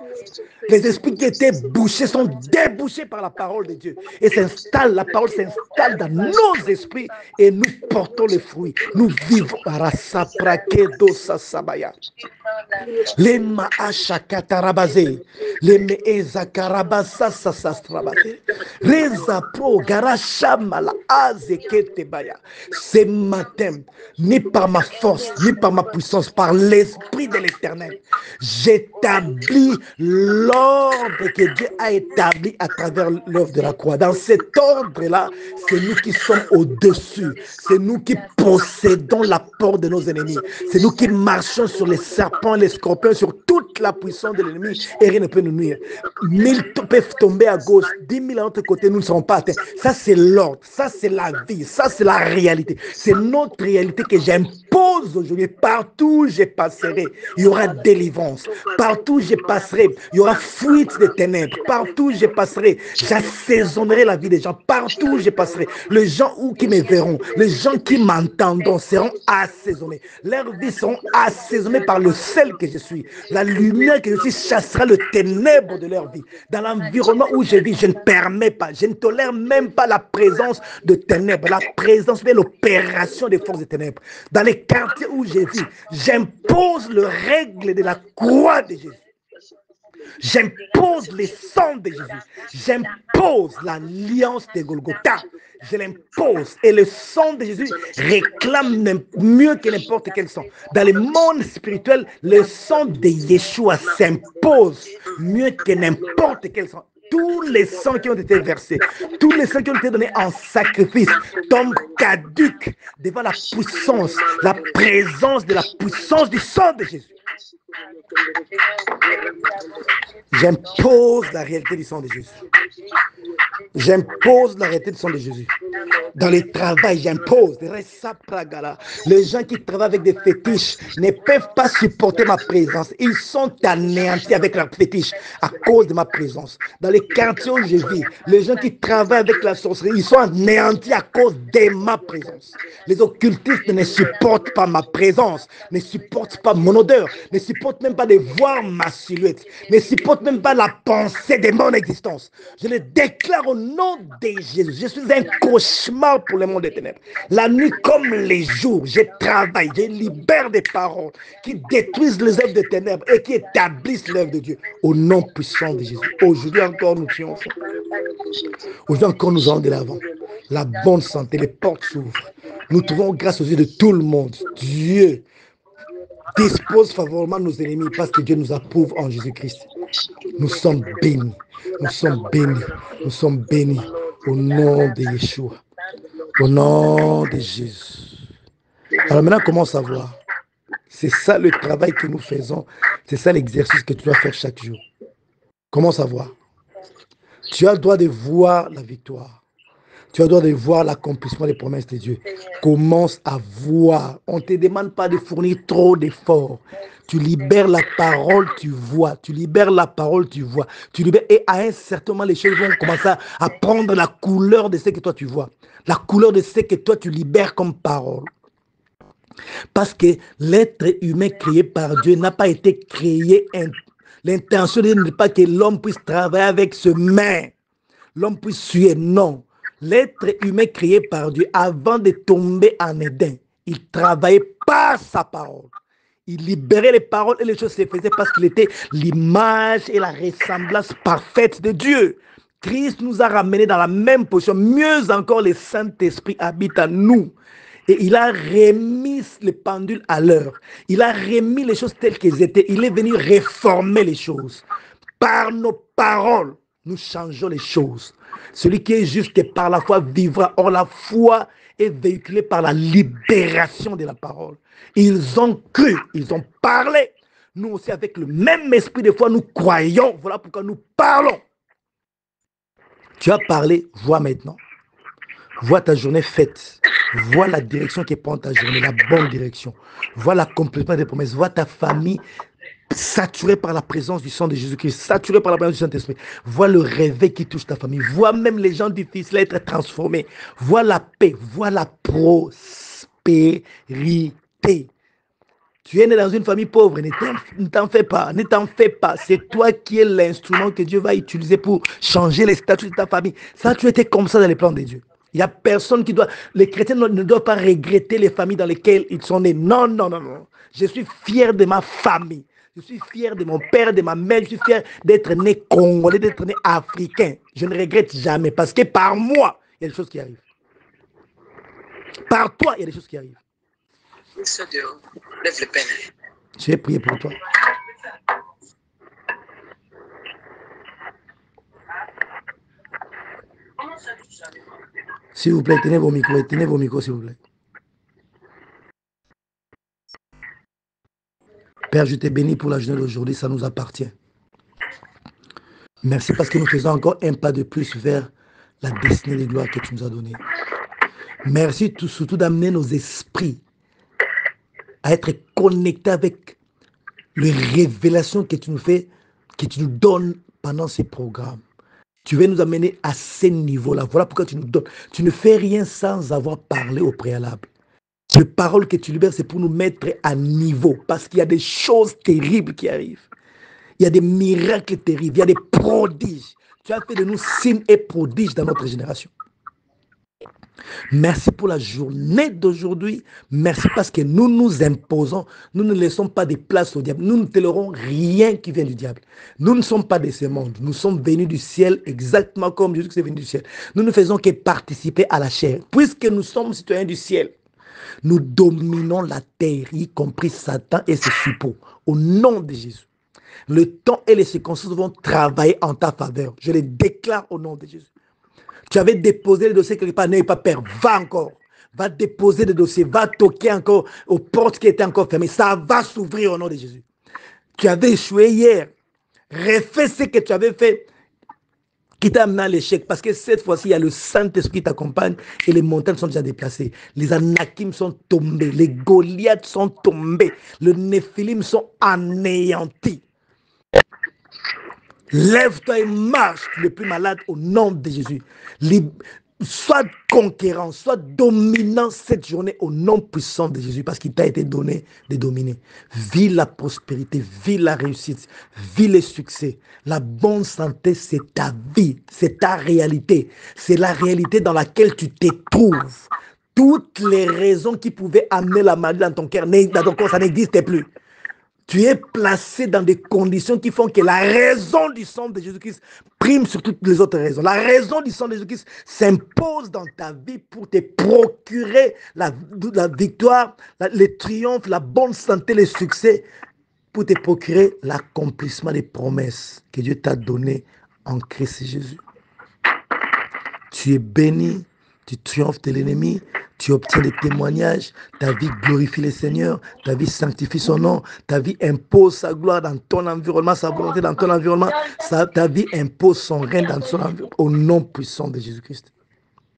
Les esprits qui étaient bouchés sont débouchés par la parole de Dieu. Et la parole s'installe dans nos esprits et nous portons les fruits. Nous vivons. Les maachakatarabazé, les meezakarabasa sasastrabate, reza pro garachamala azeketebaya. Ce matin, ni par ma force, ni par ma puissance, par l'esprit de l'Éternel, j'établis l'ordre que Dieu a établi à travers l'œuvre de la croix. Dans cet ordre-là, c'est nous qui sommes au-dessus. C'est nous qui possédons la porte de nos ennemis. C'est nous qui marchons sur les serpents, les scorpions, sur toute la puissance de l'ennemi et rien ne peut nous nuire. 1000 peuvent tomber à gauche, 10 000 à l'autre côté, nous ne serons pas atteints. Ça, c'est l'ordre, ça, c'est la vie, ça, c'est la réalité. C'est notre réalité que j'impose aujourd'hui. Partout où je passerai, il y aura délivrance. Partout où je passerai, il y aura fuite des ténèbres. Partout où je passerai, j'assaisonnerai la vie des gens. Partout où je passerai, les gens qui me verront, les gens qui m'entendront seront assaisonnés. Leurs vies seront assaisonnées par le sel que je suis. La lumière que je suis chassera le ténèbre de leur vie. Dans l'environnement où je vis, je ne permets pas, je ne tolère même pas la présence de ténèbres, la présence de l'opération des forces des ténèbres. Dans les quartiers où je vis, j'impose le règle de la croix de Jésus. J'impose le sang de Jésus. J'impose l'alliance de Golgotha. Je l'impose. Et le sang de Jésus réclame mieux que n'importe quel sang. Dans le monde spirituel, le sang de Yeshua s'impose mieux que n'importe quel sang. Tous les sangs qui ont été versés, tous les sangs qui ont été donnés en sacrifice tombent caducs devant la puissance, la présence de la puissance du sang de Jésus. J'impose la réalité du sang de Jésus. J'impose la réalité du sang de Jésus. Dans le travail, j'impose. Les gens qui travaillent avec des fétiches ne peuvent pas supporter ma présence. Ils sont anéantis avec leurs fétiches à cause de ma présence. Dans les quartiers où je vis, les gens qui travaillent avec la sorcellerie, ils sont anéantis à cause de ma présence. Les occultistes ne supportent pas ma présence, ne supportent pas mon odeur, ne supportent même pas de voir ma silhouette, ne supportent même pas la pensée de mon existence. Je le déclare au nom de Jésus. Je suis un cauchemar pour le monde des ténèbres. La nuit comme les jours, je travaille, je libère des paroles qui détruisent les œuvres des ténèbres et qui établissent l'œuvre de Dieu au nom puissant de Jésus. Aujourd'hui encore, nous triomphons. Aujourd'hui encore, nous allons de l'avant. La bonne santé, les portes s'ouvrent. Nous trouvons grâce aux yeux de tout le monde. Dieu dispose favorablement nos ennemis parce que Dieu nous approuve en Jésus-Christ. Nous sommes bénis. Nous sommes bénis. Nous sommes bénis au nom de Yeshua. Au nom de Jésus. Alors maintenant, comment savoir? C'est ça le travail que nous faisons. C'est ça l'exercice que tu dois faire chaque jour. Comment savoir? Tu as le droit de voir la victoire. Tu as le droit de voir l'accomplissement des promesses de Dieu. Commence à voir. On ne te demande pas de fournir trop d'efforts. Tu libères la parole, tu vois. Tu libères la parole, tu vois. Tu libères, et à un certain moment, les choses vont commencer à prendre la couleur de ce que toi tu vois. La couleur de ce que toi tu libères comme parole. Parce que l'être humain créé par Dieu n'a pas été créé. L'intention n'est pas que l'homme puisse travailler avec ses mains. L'homme puisse suer. Non. L'être humain créé par Dieu, avant de tomber en Éden, il travaillait par sa parole. Il libérait les paroles et les choses se faisaient parce qu'il était l'image et la ressemblance parfaite de Dieu. Christ nous a ramenés dans la même position. Mieux encore, le Saint-Esprit habite en nous. Et il a remis les pendules à l'heure. Il a remis les choses telles qu'elles étaient. Il est venu réformer les choses. Par nos paroles, nous changeons les choses. Celui qui est juste par la foi vivra. Or, la foi est véhiculée par la libération de la parole. Ils ont cru, ils ont parlé. Nous aussi, avec le même esprit de foi, nous croyons. Voilà pourquoi nous parlons. Tu as parlé, vois maintenant. Vois ta journée faite. Vois la direction qui prend ta journée, la bonne direction. Vois l'accomplissement des promesses. Vois ta famille saturée par la présence du sang de Jésus-Christ, saturée par la présence du Saint-Esprit. Vois le réveil qui touche ta famille. Vois même les gens difficiles être transformés. Vois la paix. Vois la prospérité. Tu es né dans une famille pauvre, ne t'en fais pas, ne t'en fais pas. C'est toi qui es l'instrument que Dieu va utiliser pour changer les statuts de ta famille. Ça, tu étais comme ça dans les plans de Dieu. Il n'y a personne qui doit... Les chrétiens ne doivent pas regretter les familles dans lesquelles ils sont nés. Non, non, non, non. Je suis fier de ma famille. Je suis fier de mon père, de ma mère. Je suis fier d'être né congolais, d'être né africain. Je ne regrette jamais parce que par moi, il y a des choses qui arrivent. Par toi, il y a des choses qui arrivent. Lève le peine. Je vais prier pour toi. S'il vous plaît, tenez vos micros, s'il vous plaît. Père, je te bénis pour la journée d'aujourd'hui, ça nous appartient. Merci parce que nous faisons encore un pas de plus vers la destinée de gloire que tu nous as donnée. Merci surtout d'amener nos esprits à être connectés avec les révélations que tu nous fais, que tu nous donnes pendant ces programmes. Tu veux nous amener à ces niveaux-là. Voilà pourquoi tu nous donnes. Tu ne fais rien sans avoir parlé au préalable. Les paroles que tu libères, c'est pour nous mettre à niveau. Parce qu'il y a des choses terribles qui arrivent. Il y a des miracles terribles. Il y a des prodiges. Tu as fait de nous signes et prodiges dans notre génération. Merci pour la journée d'aujourd'hui. Merci parce que nous nous imposons. Nous ne laissons pas de place au diable. Nous ne tolérons rien qui vient du diable. Nous ne sommes pas de ce monde. Nous sommes venus du ciel exactement comme Jésus est venu du ciel. Nous ne faisons que participer à la chair. Puisque nous sommes citoyens du ciel, nous dominons la terre, y compris Satan et ses suppôts. Au nom de Jésus. Le temps et les circonstances vont travailler en ta faveur. Je les déclare au nom de Jésus. Tu avais déposé le dossier quelque part, n'aie pas peur, va encore. Va déposer le dossier, va toquer encore aux portes qui étaient encore fermées. Ça va s'ouvrir au nom de Jésus. Tu avais échoué hier. Refais ce que tu avais fait qui t'a amené à l'échec. Parce que cette fois-ci, il y a le Saint-Esprit qui t'accompagne et les montagnes sont déjà déplacées. Les Anakim sont tombés. Les Goliaths sont tombés. Les Néphilim sont anéantis. Lève-toi et marche, tu n'es plus malade au nom de Jésus. Sois conquérant, sois dominant cette journée au nom puissant de Jésus parce qu'il t'a été donné de dominer. Vis la prospérité, vis la réussite, vis le succès. La bonne santé, c'est ta vie, c'est ta réalité. C'est la réalité dans laquelle tu te trouves. Toutes les raisons qui pouvaient amener la maladie dans ton cœur, ça n'existe plus. Tu es placé dans des conditions qui font que la raison du sang de Jésus-Christ prime sur toutes les autres raisons. La raison du sang de Jésus-Christ s'impose dans ta vie pour te procurer la victoire, le triomphe, la bonne santé, le succès, pour te procurer l'accomplissement des promesses que Dieu t'a données en Christ Jésus. Tu es béni, tu triomphes de l'ennemi, tu obtiens des témoignages, ta vie glorifie le Seigneur, ta vie sanctifie son nom, ta vie impose sa gloire dans ton environnement, sa volonté dans ton environnement, ta vie impose son règne dans son environnement, au nom puissant de Jésus-Christ.